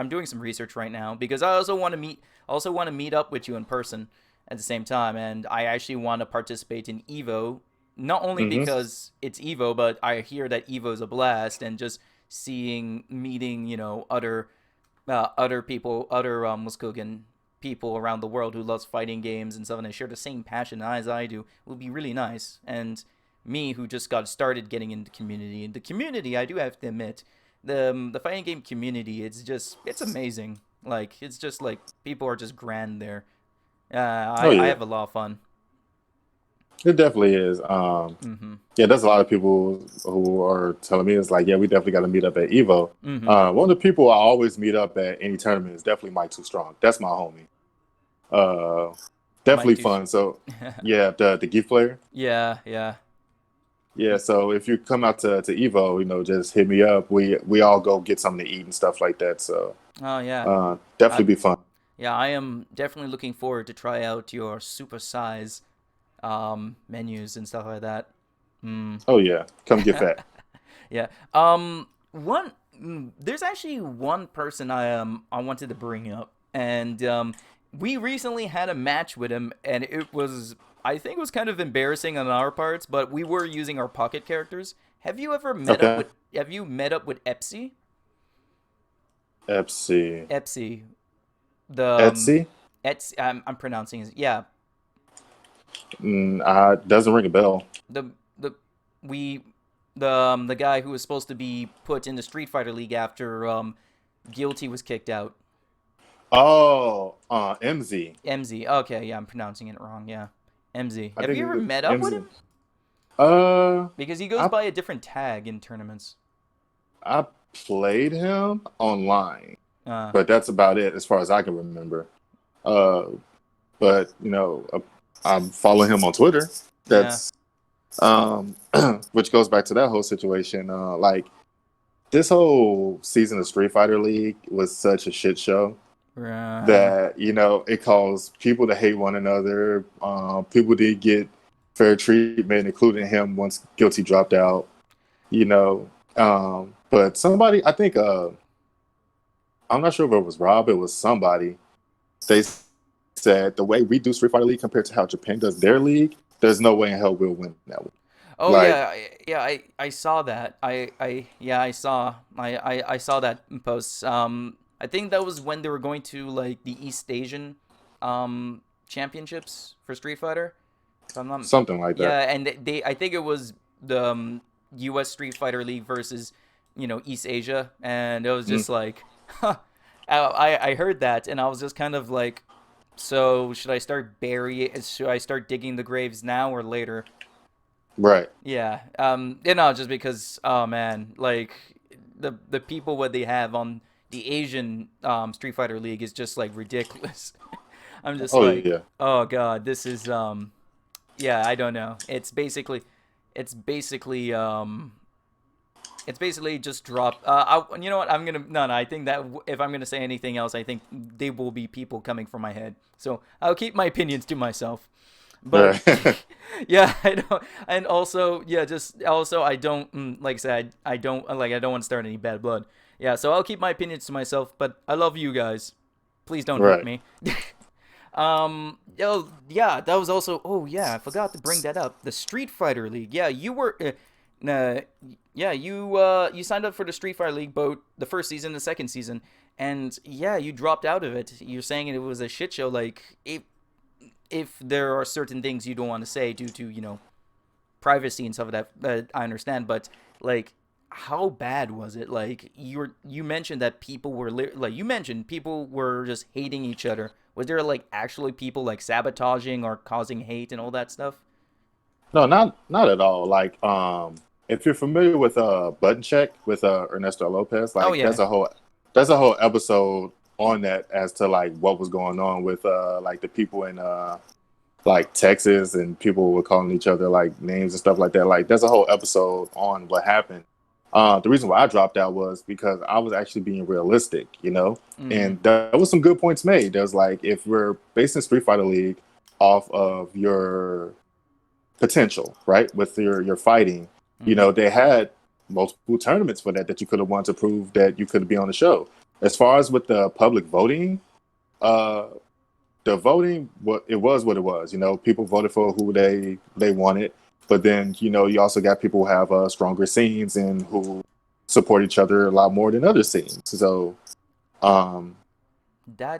doing some research right now because I also want to meet up with you in person at the same time, and I actually want to participate in Evo. Not only Hmm. because it's Evo, but I hear that Evo is a blast, and just meeting, other people, other Muskogan people around the world who loves fighting games and stuff, and they share the same passion as I do, would be really nice. And me, who just got started getting into community, and the community, I do have to admit, the fighting game community, it's amazing. Like it's just like people are just grand there. Oh I yeah, have a lot of fun. it definitely is. Mm-hmm. Yeah, there's a lot of people who are telling me it's like, yeah, we definitely got to meet up at Evo. Mm-hmm. One of the people I always meet up at any tournament is definitely Mike Too Strong. That's my homie. Uh, Mike Definitely too. fun. So yeah, the gift player. Yeah, yeah. Yeah, so if you come out to Evo, just hit me up. We all go get something to eat and stuff like that. So Oh yeah. I definitely be fun. Yeah, I am definitely looking forward to try out your super size menus and stuff like that. Mm. Oh yeah, come get fat. Yeah. One. There's actually one person I wanted to bring up, and we recently had a match with him, and I think it was kind of embarrassing on our parts, but we were using our pocket characters. Okay. Have you met up with Epsy? Etsy. Epsy, the Etsy. I'm pronouncing it. Yeah, Doesn't ring a bell. the we the guy who was supposed to be put in the Street Fighter League after Guilty was kicked out. Oh, MZ. MZ. Okay, yeah, I'm pronouncing it wrong. Yeah, MZ. I Have you think ever it's met up with MZ. him? Uh, Because he goes I by a different tag in tournaments. I played him online, Uh, but that's about it as far as I can remember. Uh, but I'm following him on Twitter. yeah. That's which goes back to that whole situation. Like this whole season of Street Fighter League was such a shit show Uh, that it caused people to hate one another. People did get fair treatment, including him once Guilty dropped out. You know, but somebody, I think, I'm not sure if it was Rob, it was somebody. They said the way we do Street Fighter League compared to how Japan does their league, there's no way in hell we'll win that one. oh Like, yeah, yeah. I saw that. I yeah I saw I saw that post. I think that was when they were going to like the East Asian championships for Street Fighter. If I'm not, Something like that. yeah, and I think it was the U.S. Street Fighter League versus East Asia, and it was Mm, just like, huh. I heard that, and I was just kind of like, so should I start burying? Should I start digging the graves now or later? right. Yeah. Just because, oh man, like the people what they have on the Asian Street Fighter League is just like ridiculous. I'm just Oh like, yeah. oh god, this is yeah, I don't know. It's basically it's basically just drop. You know what? I'm gonna no. I think that if I'm gonna say anything else, I think they will be people coming from my head. So I'll keep my opinions to myself. But Right. yeah, I don't. And also, yeah, just also I don't like I said, I don't like I don't want to start any bad blood. Yeah, so I'll keep my opinions to myself. But I love you guys. Please don't hurt Right. me. Oh yeah, that was also. Oh yeah, I forgot to bring that up. The Street Fighter League. Yeah, you were. Uh, yeah, you signed up for the Street Fighter League both the first season, the second season, and yeah, you dropped out of it. You're saying it was a shit show. Like if there are certain things you don't want to say due to privacy and stuff like that, I understand. But like, how bad was it? Like you mentioned that people were like you mentioned people were just hating each other. Was there like actually people like sabotaging or causing hate and all that stuff? No, not at all. Like, if you're familiar with Button Check with Ernesto Lopez, Oh like yeah. there's a whole episode on that as to like what was going on with like the people in like Texas, and people were calling each other like names and stuff like that. Like there's a whole episode on what happened. The reason why I dropped out was because I was actually being realistic, Mm-hmm. and there was some good points made. There's like, if we're basing Street Fighter League off of your potential, right, with your fighting, Mm-hmm. they had multiple tournaments for that you could have won to prove that you could be on the show. As far as with the public voting, uh, the voting, what it was, what it was. People voted for who they wanted, but then you also got people who have stronger scenes and who support each other a lot more than other scenes. So um,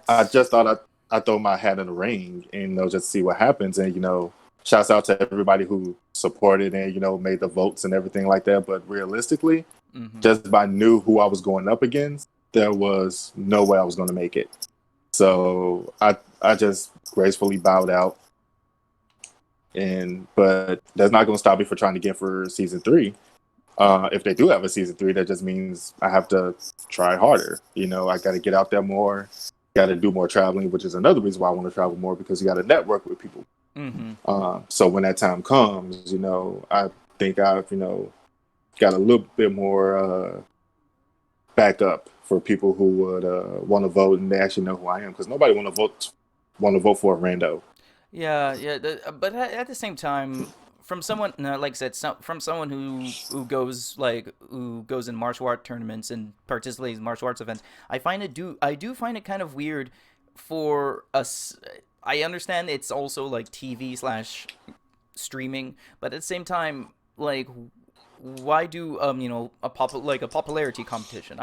I That's just thought I throw my hat in the ring and just see what happens. And shouts out to everybody who supported and made the votes and everything like that. But realistically, mm-hmm. just by knew who I was going up against, there was no way I was going to make it. So I just gracefully bowed out. But that's not going to stop me from trying to get for season 3. If they do have a season 3, that just means I have to try harder. I got to get out there more, got to do more traveling, which is another reason why I want to travel more, because you got to network with people. Mm-hmm. So when that time comes, I think I've, got a little bit more backup for people who would want to vote and they actually know who I am, because nobody want to vote for a rando. Yeah, yeah, but at the same time, from someone, no, like I said, from someone who goes in martial art tournaments and participates in martial arts events, I do find it kind of weird for us. I understand it's also like TV slash streaming, but at the same time, like, why do a popularity competition?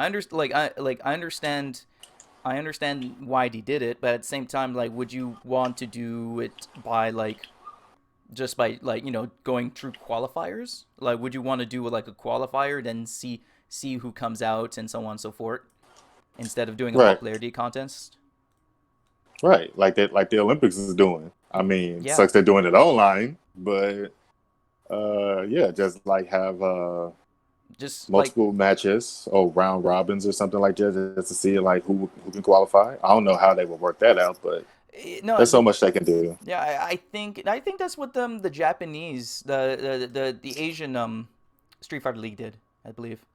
I understand why they did it, but at the same time, like, would you want to do it by like just by like going through qualifiers? Like, would you want to do like a qualifier, then see who comes out and so on and so forth, instead of doing a Right, popularity contest? right. Like that, like the Olympics is doing. I mean, Yeah, sucks they're doing it online, but yeah, just like have just like multiple matches or round robins or something like that, just to see like who can qualify. I don't know how they would work that out, but no, there's so much they can do. yeah, I think that's what the Japanese the Asian Street Fighter League did, I believe.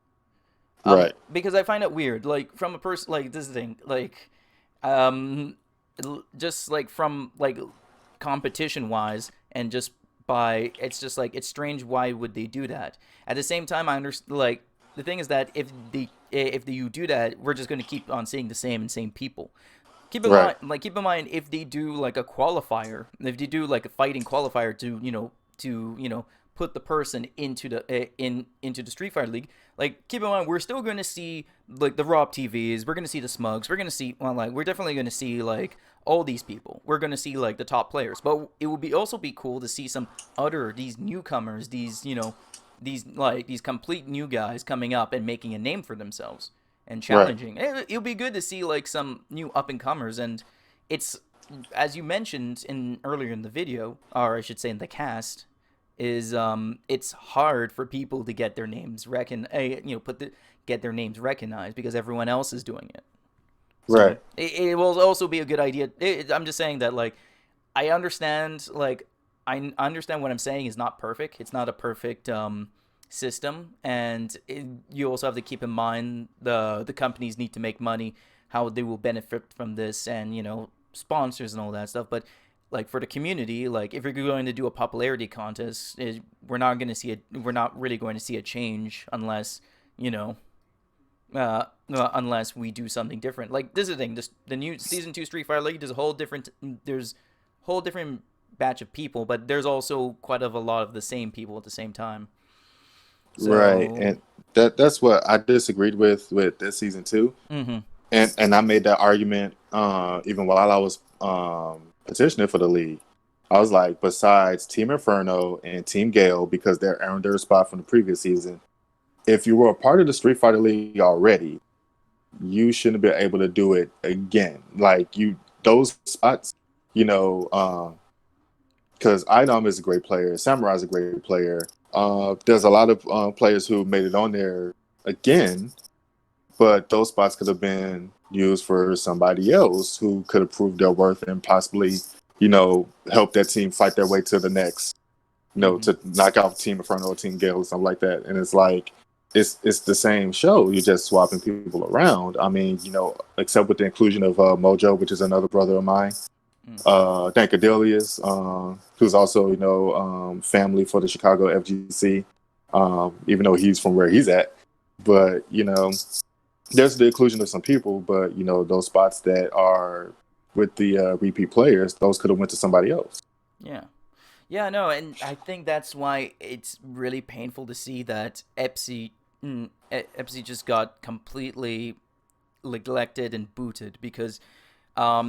Right, Because I find it weird, like from a person like this thing, like um, just like from like competition wise and just by it's just like it's strange. Why would they do that? At the same time, I understand. Like the thing is that you do that, we're just gonna keep on seeing the same people. right, Keep in mind if they do like a qualifier, if they do like a fighting qualifier to put the person into the Street Fighter League. Like, keep in mind, we're still going to see like the Rob TVs, we're going to see the Smugs, we're going to see, well, like, we're definitely going to see like all these people. We're going to see like the top players, but it would be also be cool to see some other these newcomers, these these complete new guys coming up and making a name for themselves and Right. challenging. It'll be good to see like some new up and comers, and it's, as you mentioned in earlier in the video, or I should say in the cast, is it's hard for people to get their names get their names recognized because everyone else is doing it. So Right. it will also be a good idea. I'm just saying that, like, I understand, like, I understand what I'm saying is not perfect. It's not a perfect system, and you also have to keep in mind the companies need to make money, how they will benefit from this, and sponsors and all that stuff. But like for the community, like if you're going to do a popularity contest, we're not really going to see a change unless you know unless we do something different. Like this is the thing. The new season 2 Street Fighter League, there's a whole different batch of people, but there's also quite a lot of the same people at the same time. Right. So, And that's what I disagreed with this season too. mm-hmm, And I made that argument even while I was petitioning for the league. I was like, besides Team Inferno and Team Gale, because they're earned their spot from the previous season, if you were a part of the Street Fighter League already, you shouldn't be able to do it again. Like those spots, you know, because Idom is a great player, Samurai is a great player. There's a lot of players who made it on there again, but those spots could have been used for somebody else who could have proved their worth and possibly, help that team fight their way to the next, mm-hmm. to knock out Team Inferno or Team Gale or something like that. And it's like, it's the same show. You're just swapping people around. I mean, except with the inclusion of Mojo, which is another brother of mine. Dankadelius, who's also, family for the Chicago FGC, even though he's from where he's at. But, there's the inclusion of some people, but, those spots that are with the repeat players, those could have went to somebody else. Yeah. Yeah, no, and I think that's why it's really painful to see that Epsi just got completely neglected and booted because I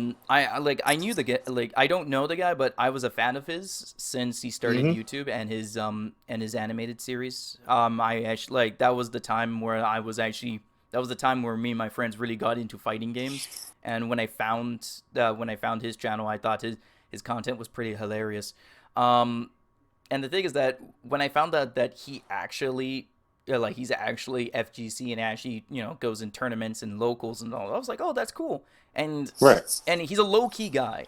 knew the guy, like I don't know the guy, but I was a fan of his since he started Mm-hmm. YouTube and his animated series. I actually, like, that was the time where that was the time where me and my friends really got into fighting games, and when I found his channel, I thought his content was pretty hilarious. Um, and the thing is that when I found out that he actually, like, he's actually FGC and actually, goes in tournaments and locals and all, I was like, oh, that's cool. And Right. he's a low key guy.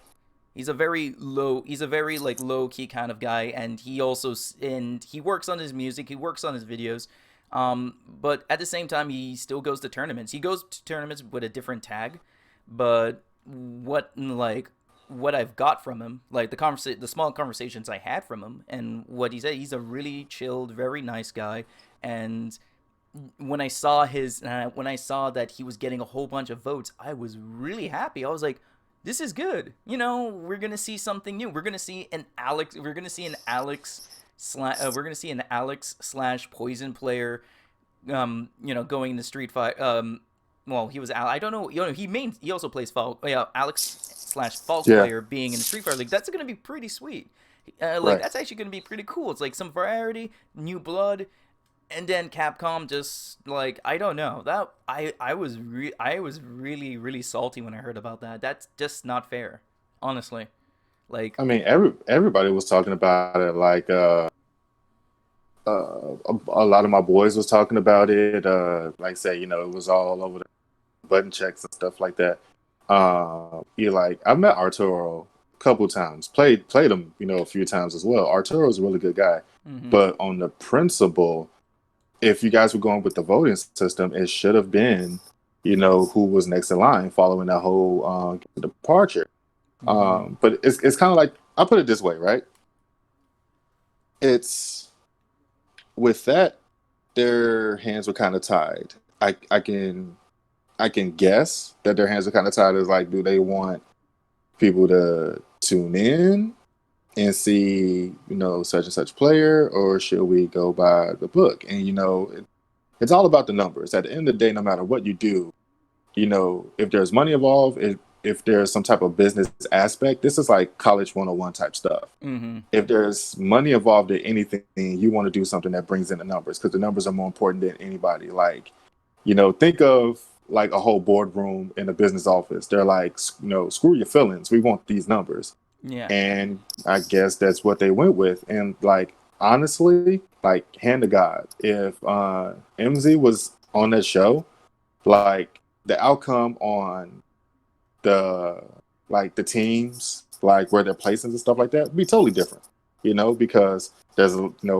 He's a very like low key kind of guy, and he works on his music, he works on his videos. But at the same time, he still goes to tournaments. He goes to tournaments with a different tag, but what I've got from him, like the small conversations I had from him, and what he said, he's a really chilled, very nice guy. And when I saw that he was getting a whole bunch of votes, I was really happy. I was like, this is good. We're gonna see something new. We're gonna see an Alex. We're gonna see an Alex slash Poison player. Going in the street fight. Well, he was I don't know. He also plays Falk. Yeah, Alex slash Falk Yeah. player being in the Street Fighter League. That's gonna be pretty sweet. Right. That's actually gonna be pretty cool. It's like some variety, new blood, and then Capcom just, like, I don't know, that I was really really salty when I heard about that. That's just not fair, honestly. Like, I mean, everybody was talking about it. Like, a lot of my boys was talking about it. Like, say, it was all over the button checks and stuff like that. You like, I met Arturo a couple times, played him, a few times as well. Arturo's a really good guy, mm-hmm, but on the principle, if you guys were going with the voting system, it should have been, who was next in line following that whole departure. mm-hmm, But it's kind of like, I'll put it this way, right? It's with that, their hands were kind of tied. I can guess that their hands are kind of tied. Is like, do they want people to tune in and see, such and such player, or should we go by the book? And it's all about the numbers. At the end of the day, no matter what you do, if there's money involved, if there's some type of business aspect, this is like college 101 type stuff. Mm-hmm. If there's money involved in anything, you want to do something that brings in the numbers, because the numbers are more important than anybody. Like, think of like a whole boardroom in a business office. They're like, screw your feelings. We want these numbers. Yeah. And I guess that's what they went with. And like, honestly, like, hand to God, if MZ was on that show, like, the outcome on the teams, like where they're placings and stuff like that, would be totally different. Because there's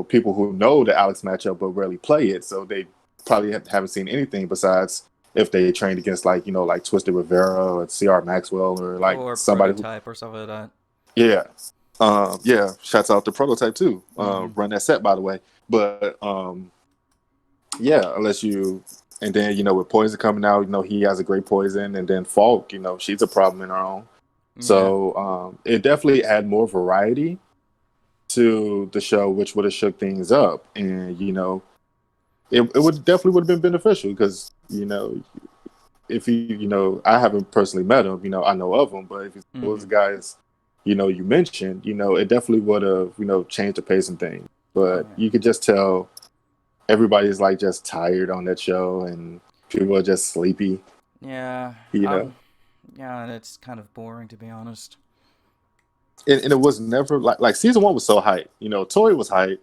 people who know the Alex matchup but rarely play it, so they probably haven't seen anything besides if they trained against like Twisted Rivera or CR Maxwell or like Or somebody Prototype or stuff like that. yeah. Yeah, shouts out to Prototype too. Mm-hmm. Run that set, by the way. But yeah, unless you, and then with Poison coming out, he has a great Poison, and then Falk, she's a problem in her own. Yeah. So it definitely had more variety to the show, which would have shook things up, and it would have been beneficial, because if I haven't personally met him, I know of him, but if those guys you mentioned, it definitely would have changed the pace and things. But you could just tell everybody's like just tired on that show, and people are just sleepy. Yeah. Yeah, It's kind of boring, to be honest. and it was never like season one was so hype. Tori was hype.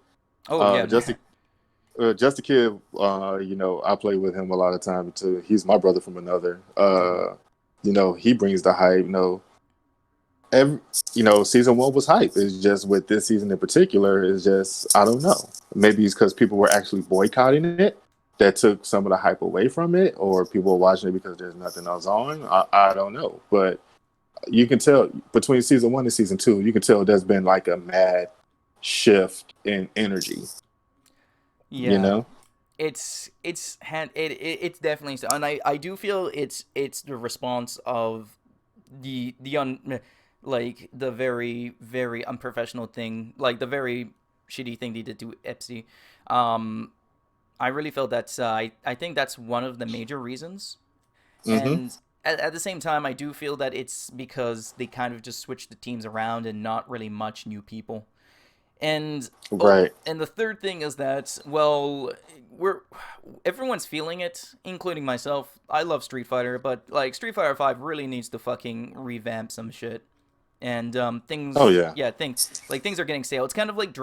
Oh yeah. Just a kid. I play with him a lot of time too. He's my brother from another. He brings the hype. Season one was hype. It's just with this season in particular, it's just, I don't know. Maybe it's because people were actually boycotting it that took some of the hype away from it, or people were watching it because there's nothing else on. I don't know. But you can tell between season one and season two, you can tell there's been like a mad shift in energy. Yeah. It's definitely so, and I do feel it's the response of the like the very very unprofessional thing, like the very shitty thing they did to Epsi. I really felt that I think that's one of the major reasons, Mm-hmm. and at the same time I do feel that it's because they kind of just switched the teams around and not really much new people. And Right. and the third thing is that, well, everyone's feeling it, including myself. I love Street Fighter, but like Street Fighter 5 really needs to fucking revamp some shit. And Oh things, yeah. yeah, things are getting stale. It's kind of like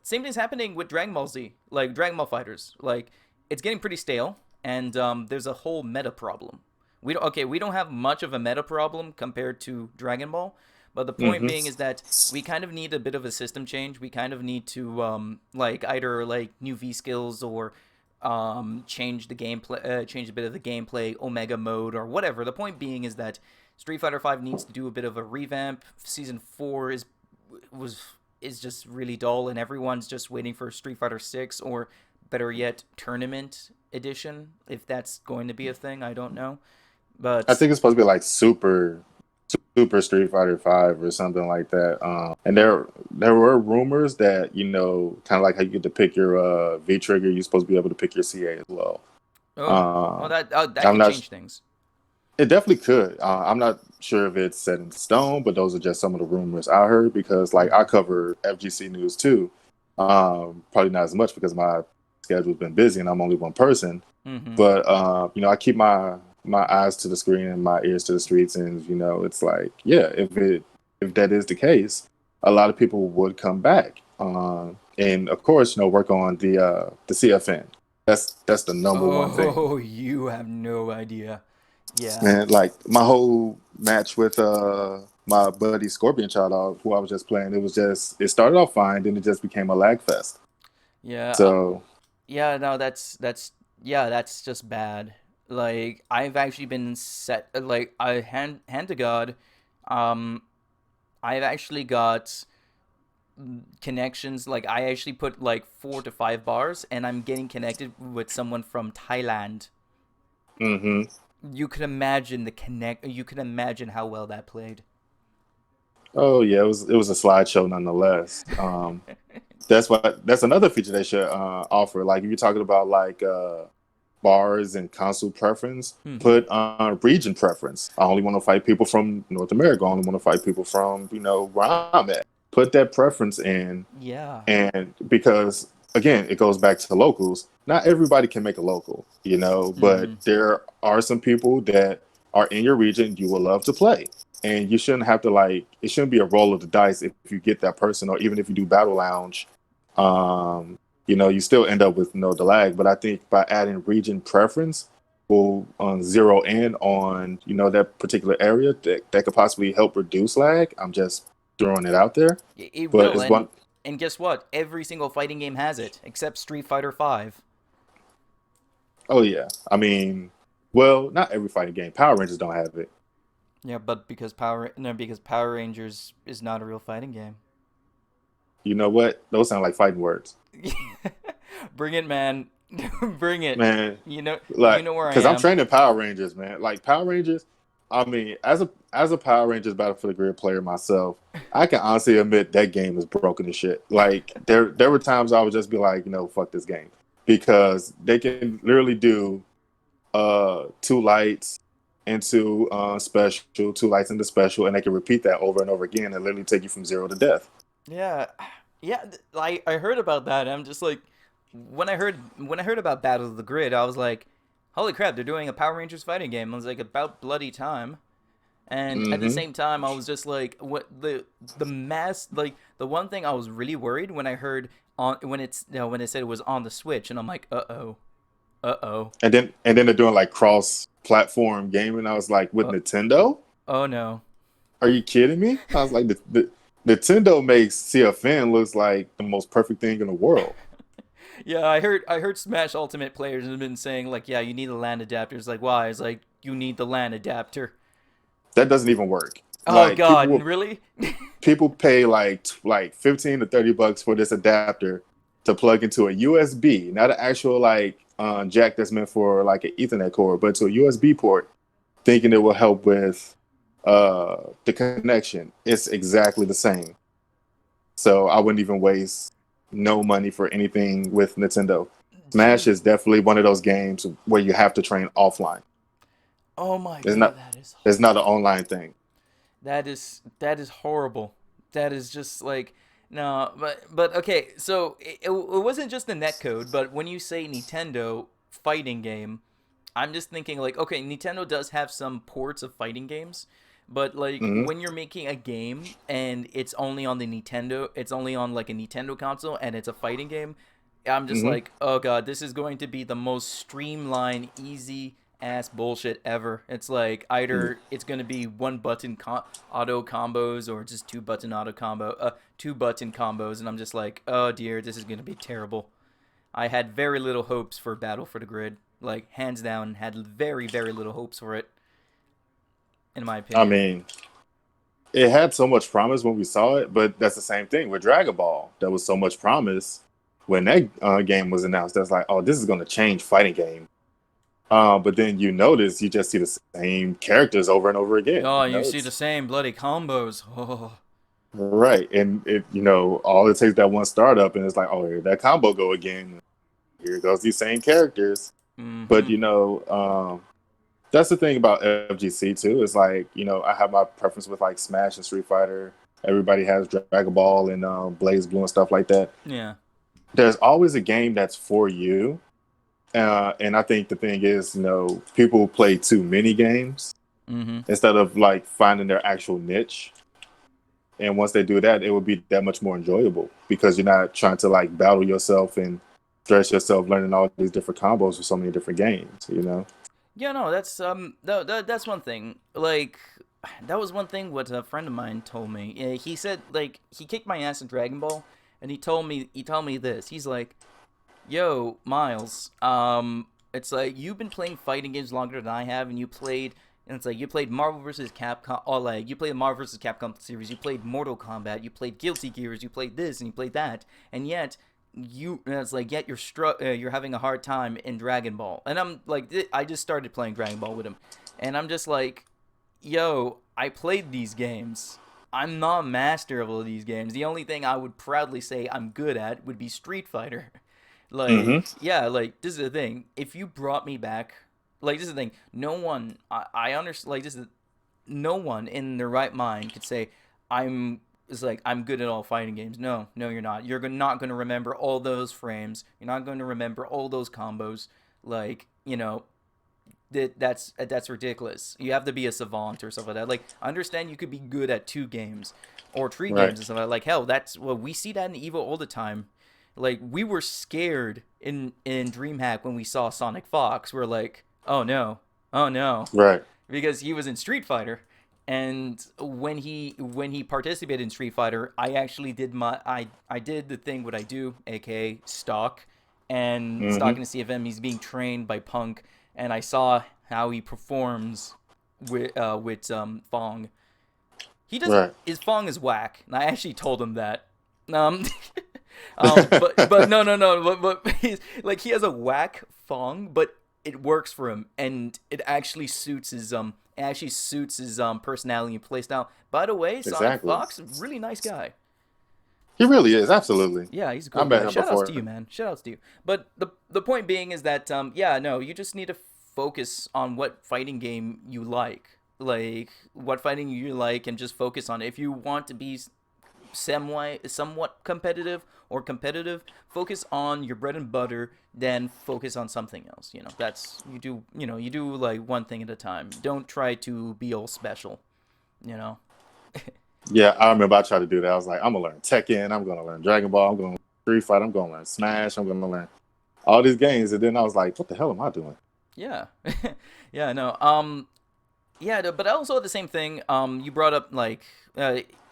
same thing's happening with Dragon Ball Z, like Dragon Ball Fighters. Like, it's getting pretty stale, and there's a whole meta problem. We don't have much of a meta problem compared to Dragon Ball, but the point Mm-hmm. being is that we kind of need a bit of a system change. We kind of need to like either like new V skills, or change the gameplay, change a bit of the gameplay, Omega mode or whatever. The point being is that Street Fighter 5 needs to do a bit of a revamp. Season 4 is just really dull, and everyone's just waiting for Street Fighter 6, or better yet, Tournament Edition, if that's going to be a thing. I don't know, I but think it's supposed to be like Super Street Fighter 5 or something like that. And there were rumors that kind of like how you get to pick your V trigger, you're supposed to be able to pick your CA as well. oh, well, Um, that I'm could not. change things. It definitely could. I'm not sure if it's set in stone, but those are just some of the rumors I heard, because like I Mm-hmm. cover FGC news too. Probably not as much because my schedule's been busy and I'm only one person. Mm-hmm. But I keep my eyes to the screen and my ears to the streets, and it's like, yeah, if that is the case, a lot of people would come back. And of course, work on the CFN. That's the number one thing. Oh, you have no idea. Yeah. And like my whole match with my buddy Scorpion Child, who I was just playing, it started off fine, then it just became a lag fest. Yeah. So Yeah. No, yeah, that's just bad. Like, I've actually been set. Like, I hand to God, um, I've actually got connections. Like, I actually put like 4 to 5 bars, and I'm getting connected with someone from Thailand. hmm You can imagine the connect. You can imagine how well that played. Oh yeah, it was a slideshow nonetheless. That's another feature they should offer. Like if you're talking about like bars and console preference, Hmm. put region preference. I only want to fight people from North America. I only want to fight people from where I'm at. Put that preference in, Yeah. and because again, it goes back to locals. Not everybody can make a local, but Hmm. there are some people that are in your region you will love to play. And you shouldn't have to it shouldn't be a roll of the dice if you get that person, or even if you do battle lounge. Um, you still end up with the lag. But I think by adding region preference will zero in on, that particular area that could possibly help reduce lag. I'm just throwing it out there. It But will, it's one. and guess what? Every single fighting game has it, except Street Fighter Five. Oh yeah. I mean, well, not every fighting game. Power Rangers don't have it. Yeah, but because Power Rangers is not a real fighting game. You know what? Those sound like fighting words, Bring it, man. Bring it. man. You Like, know where I because I'm am. training Power Rangers, man. Like Power Rangers. I mean, as a Power Rangers Battle for the Grid player myself, I can honestly admit that game is broken as shit. Like there were times I would just be like, fuck this game, because they can literally do two lights into special, two lights into special, and they can repeat that over and over again and literally take you from zero to death. Yeah, yeah. I heard about that. I'm just like, when I heard about Battle of the Grid, I was like, holy crap, they're doing a Power Rangers fighting game. I was like, about bloody time. And at the Hmm. same time, I was just like, what the mass like the one thing I was really worried when I heard on when it's when it said it was on the Switch, and I'm like, uh oh, And then they're doing like cross platform gaming. I was like, with uh, Nintendo? oh no. Are you kidding me? I was like, the Nintendo makes CFN looks like the most perfect thing in the world. Yeah, I heard Smash Ultimate players have been saying like, yeah, you need a LAN adapter. It's like, why? It's like, you need the LAN adapter. That doesn't even work. Oh Like God, really? people pay like 15 to 30 bucks for this adapter to plug into a USB, not an actual jack that's meant for like an Ethernet cord, but to a USB port, thinking it will help with the connection. It's exactly the same. So I wouldn't even waste no money for anything with Nintendo. Smash Dude, is definitely one of those games where you have to train offline. oh my It's God, not it's not an online thing. that is horrible. That is just like, no, but okay. So it wasn't just the netcode, but when you say Nintendo fighting game, I'm just thinking like, okay, Nintendo does have some ports of fighting games, but like Hmm. when you're making a game and it's only on the Nintendo, it's only on like a Nintendo console and it's a fighting game, I'm just Hmm. like, oh God, this is going to be the most streamlined, easy ass bullshit ever. It's like either it's going to be one button auto combos or just two button combos, and I'm just like, oh dear, this is going to be terrible. I had very little hopes for Battle for the Grid. Like, hands down, had very, very little hopes for it, in my I opinion. mean, it had so much promise when we saw it, but that's the same thing with Dragon Ball. There was so much promise when that game was announced. That's like, oh, this is going to change fighting game. But then you just see the same characters over and over again. Oh, you see the It's same bloody combos. Oh. right, and all it takes that one startup, and it's like, oh, here that combo go again. Here goes these same characters. But Mm-hmm. that's the thing about FGC too. Is like, I have my preference with like Smash and Street Fighter. Everybody has Dragon Ball and Blaze Blue and stuff like that. Yeah. There's always a game that's for you. And I think the thing is, people play too many games Mm-hmm. instead of like finding their actual niche. And once they do that, it will be that much more enjoyable because you're not trying to like battle yourself and stress yourself learning all these different combos for so many different games. Yeah, no, that's that's one thing. Like, that was one thing what a friend of mine told me. He said like he kicked my ass in Dragon Ball, and he told me this. He's like, yo, Miles, it's like you've been playing fighting games longer than I have, and it's like you played Marvel vs. Capcom, or like you played the Marvel vs. Capcom series, you played Mortal Kombat, you played Guilty Gears, you played this, and you played that, and yet it's like yet you're having a hard time in Dragon Ball, and I'm like, I just started playing Dragon Ball with him, and I'm just like, yo, I played these games. I'm not a master of all of these games. The only thing I would proudly say I'm good at would be Street Fighter. Hmm. Like, yeah, like this is the thing. If you brought me back, like this is the thing. No one, I understand. Like this is no one in their right mind could say I'm. It's like I'm good at all fighting games. No, no, you're not. You're not going to remember all those frames. You're not going to remember all those combos. Like that's ridiculous. You have to be a savant or stuff like that. Like I understand you could be good at 2 games or 3 games Right. and stuff like that. Like hell, that's well we see that in Evo all the time. Like we were scared in DreamHack when we saw Sonic Fox. We're like, oh no, Right. because he was in Street Fighter. And when he participated in Street Fighter, I actually did I did the thing what I do, aka stalk, and Hmm. stalking the CFM. He's being trained by Punk, and I saw how he performs with Fong. He does Right. his Fong is whack, and I actually told him that. Um, but no, but he's, like he has a whack Fong, but it works for him, and it actually suits his personality and playstyle. By the way, Sonic Exactly. Fox, really nice guy. He really is. Absolutely. Yeah, he's a I cool met guy. him Shout outs to before. you, man. Shout outs to you. But the point being is that yeah, no, you just need to focus on what fighting game you like. Like what fighting you like and just focus on it. If you want to be somewhat competitive or competitive, focus on your bread and butter, then focus on something else. That's you do like one thing at a time. Don't try to be all special, you know. Yeah, I remember I tried to do that. I was like, I'm gonna learn Tekken, I'm gonna learn Dragon Ball, I'm gonna learn Street Fight, I'm gonna learn Smash, I'm gonna learn all these games, and then I was like, what the hell am I doing? Yeah. Yeah, no. Yeah, but also the same thing. You brought up like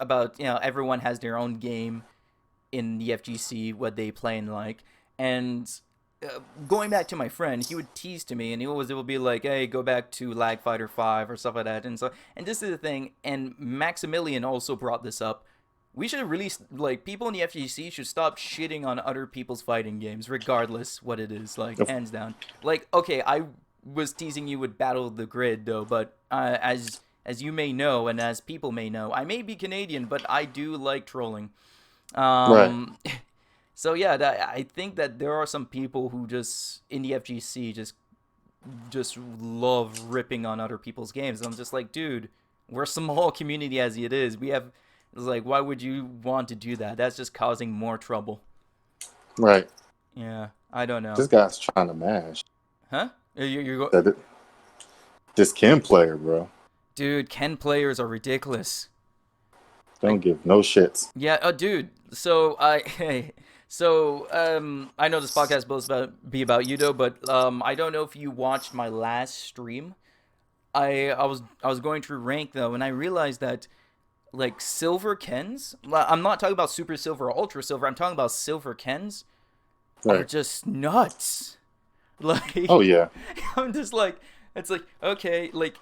about everyone has their own game in the FGC, what they play and like, and going back to my friend, he would tease to me, and it would be like, hey, go back to Lag Fighter 5 or stuff like that, and this is the thing, and Maximilian also brought this up. We should really like people in the FGC should stop shitting on other people's fighting games, regardless what it is. Like hands down. Like okay, I was teasing you with Battle of the Grid though, but as you may know and as people may know, I may be Canadian, but I do like trolling. Right. Um, so yeah, I think that there are some people who just in the FGC just love ripping on other people's games. And I'm just like, dude, we're a small community as it is. It's like, why would you want to do that? That's just causing more trouble. Right. Yeah, I don't know. This guy's trying to mash. Huh? That this Kim player, bro. Dude, Ken players are ridiculous. Don't Like, give no shits. yeah, dude. So I know this podcast is supposed to be about you though, but I don't know if you watched my last stream. I was going through rank though, and I realized that like silver Kens. I'm not talking about super silver or ultra silver. I'm talking about silver Kens are Right. just nuts. Like Oh yeah. I'm just like it's like okay, like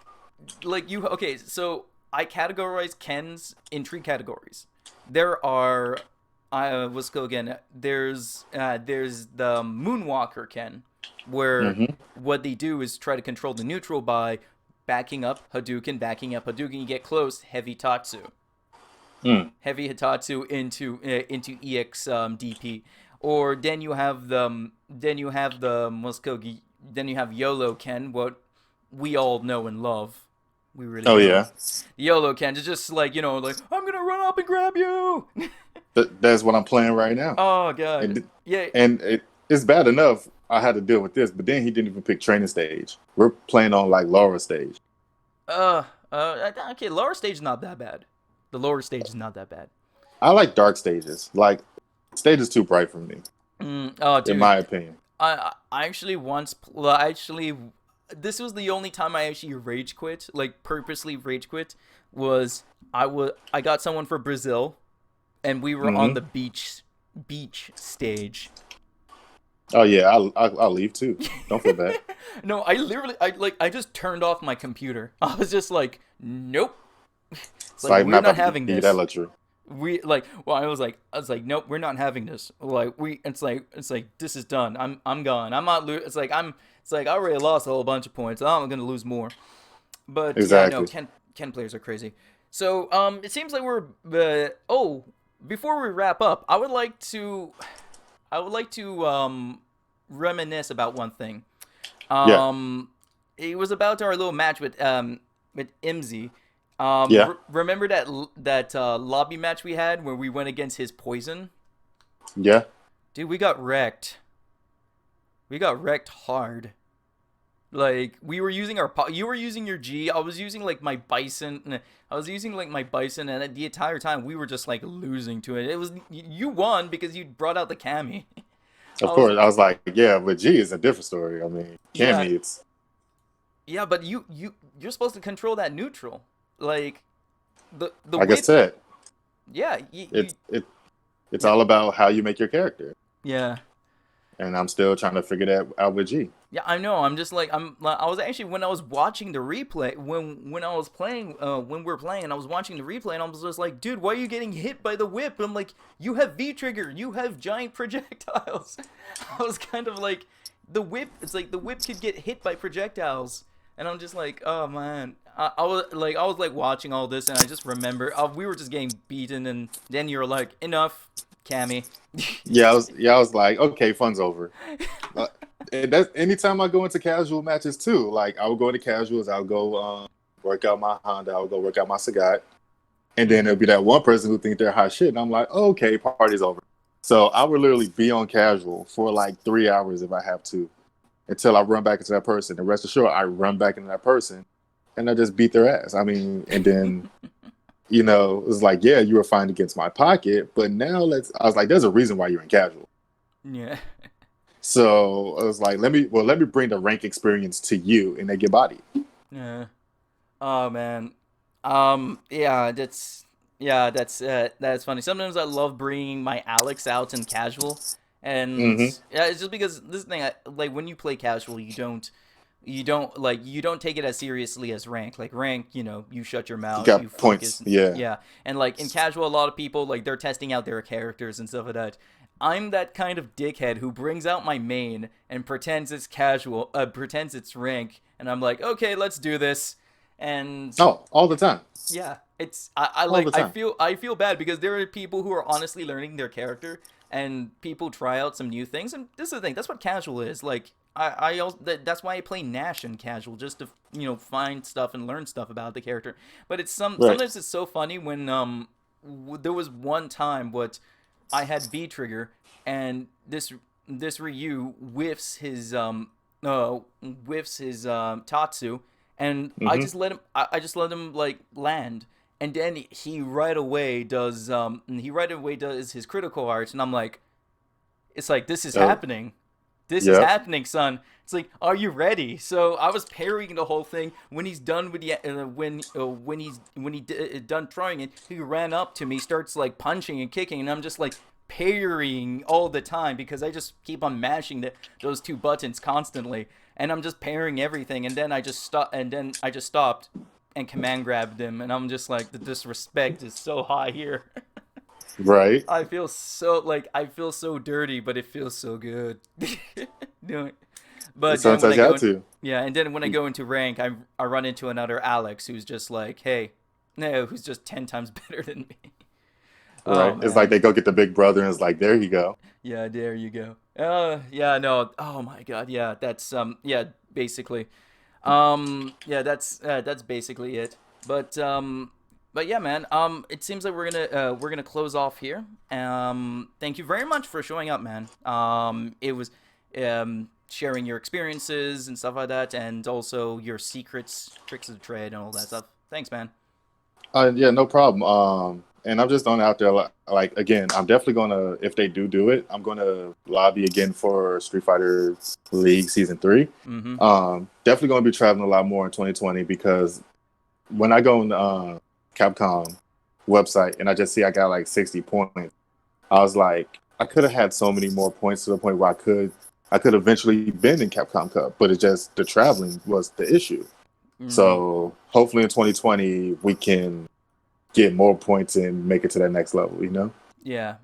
you okay, so I categorize Kens in 3 categories. There are let's go again. There's the Moonwalker Ken, where Hmm. what they do is try to control the neutral by backing up Hadouken, you get close, heavy Tatsu. Mm. Heavy Hitatsu into EX DP. Or then you have YOLO Ken, what we all know and love. We really Oh do. yeah. YOLO Ken is just like, like, I'm gonna run up and grab you. That's what I'm playing right now. Oh god. And Yeah. it's bad enough I had to deal with this, but then he didn't even pick training stage. We're playing on like Laura stage. Okay, lower stage is not that bad. The lower stage is not that bad. I like dark stages. Like stage is too bright for me, Oh, in dude. my opinion. I actually well, actually, this was the only time I actually rage quit, like purposely rage quit, was I got someone for Brazil, and we were on Hmm. the beach stage. Oh yeah, I'll leave too. Don't feel bad. No, I just turned off my computer. I was just like, nope. It's It's like like we're not not about to having give you this. that luxury. I was like, nope, we're not having this. Like it's like this is done. I'm gone. I'm not. It's like I already lost a whole bunch of points. I'm gonna lose more. But yeah, no, Exactly. Ken players are crazy. So, it seems like we're. Oh, before we wrap up, I would like to reminisce about one thing. Yeah, Um, it was about our little match with Imzy. yeah, Remember that lobby match we had where we went against his poison? yeah. Dude, we got wrecked. We got wrecked hard. Like we were using you were using your G. I was using like my bison. I was using like my bison, and the entire time we were just like losing to it. It was you won because you brought out the Cammy. I Of was course, I was like, yeah, but G is a different story. I mean, yeah Cammy, it's yeah, but you're supposed to control that neutral. Like the like I whip. said, Yeah, it's yeah all about how you make your character, yeah. and I'm still trying to figure that out with G. Yeah, I know. I'm just like I was actually when I was watching the replay when I was playing when we were playing and I was watching the replay and I was just like, dude, why are you getting hit by the whip? I'm like, you have V trigger, you have giant projectiles. I was kind of like, the whip. It's like the whip could get hit by projectiles, and I'm just like, oh man. I was like watching all this and I just remember we were just getting beaten and then you're like, enough, Cammy. I was like, okay, fun's over. Uh, and that's anytime I go into casual matches too. Like I would go into casuals, I'll go work out my Honda, I'll go work out my Sagat, and then there'll be that one person who think they're hot shit, and I'm like, oh, okay, party's over. So I would literally be on casual for like 3 hours if I have to, until I run back into that person. And rest assured, I run back into that person, and I just beat their ass. I mean, and then it was like, yeah, you were fine against my pocket, but now I was like, there's a reason why you're in casual. Yeah. So I was like, let me bring the rank experience to you, and they get bodied. Yeah. Oh man. That's funny. Sometimes I love bringing my Alex out in casual, and Mm-hmm. yeah, it's just because this thing, like when you play casual, you don't take it as seriously as rank. Like rank, you shut your You mouth, you got focus. points, yeah, Yeah, and like in casual, a lot of people like they're testing out their characters and stuff like that. I'm that kind of dickhead who brings out my main and pretends it's casual, pretends it's rank, and I'm like, okay, let's do this. And oh, all the time, yeah, it's I all like the time, I feel bad because there are people who are honestly learning their character and people try out some new things, and this is the thing, that's what casual is. Like I also that's why I play Nash in casual, just to find stuff and learn stuff about the character. But right? sometimes it's so funny when there was one time what I had V trigger and this Ryu whiffs his Tatsu, and Mm-hmm. I just let him like land, and then he right away does his critical arts, and I'm like, it's like, this is Oh, happening. This is yep. happening, son. It's like, are you ready? So I was parrying the whole thing. When he's done with the when he done throwing it, he ran up to me, starts like punching and kicking, and I'm just like parrying all the time because I just keep on mashing those two buttons constantly, and I'm just parrying everything. And then I just stopped and command grabbed him, and I'm just like, the disrespect is so high here. Right. I feel so dirty, but it feels so good. Doing it. But then when Sometimes I you go have in, to. yeah, and then when I go into rank, I run into another Alex who's just like, hey, no, who's just 10 times better than me. Oh Right. It's like man, they go get the big brother, and it's like, there you go. yeah, there you go. Yeah, no, oh my god, yeah, that's yeah, basically, that's basically it. But yeah, man. It seems like we're gonna close off here. Thank you very much for showing up, man. It was sharing your experiences and stuff like that, and also your secrets, tricks of the trade, and all that stuff. Thanks, man. Yeah, no problem. And I'm just throwing it out there, like again, I'm definitely gonna, if they do it, I'm gonna lobby again for Street Fighter League Season 3. Mm-hmm. Definitely gonna be traveling a lot more in 2020 because when I go on the Capcom website and I just see I got like 60 points, I was like, I could have had so many more points to the point where I could eventually been in Capcom Cup, but it's just the traveling was the issue. Mm-hmm. So hopefully in 2020 we can get more points and make it to that next level. Yeah.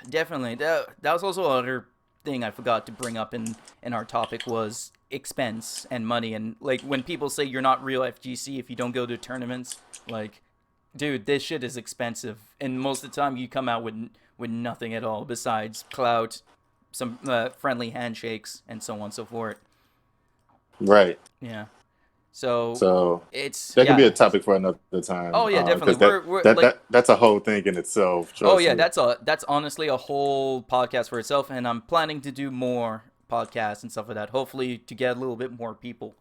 Definitely. That was also another thing I forgot to bring up in our topic was expense and money, and like when people say you're not real FGC if you don't go to tournaments, like Dude, this shit is expensive, and most of the time you come out with nothing at all besides clout, some friendly handshakes, and so on and so forth. Right. Yeah. So So it's that could be yeah. a topic for another time. Oh yeah, definitely. Because that We're that like that that's a whole thing in itself. oh Trust yeah, me. that's honestly a whole podcast for itself, and I'm planning to do more podcasts and stuff like that. Hopefully to get a little bit more people,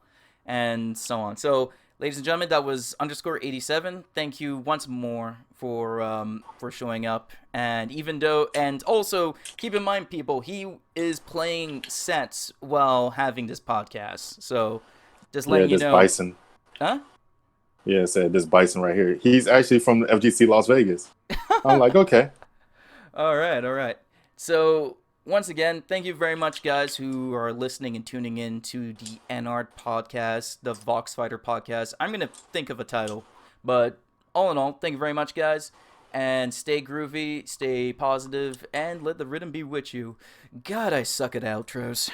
and so on. So, ladies and gentlemen, that was _87. Thank you once more for showing up, and even though, and also keep in mind, people, he is playing sets while having this podcast. So, just Yeah, letting you this know, bison. huh? Yeah, said this bison right here. He's actually from FGC Las Vegas. I'm like, okay. All right, all right. So once again, thank you very much, guys, who are listening and tuning in to the NR podcast, the Vox Fighter podcast. I'm gonna think of a title, but all in all, thank you very much, guys, and stay groovy, stay positive, and let the rhythm be with you. God, I suck at outros.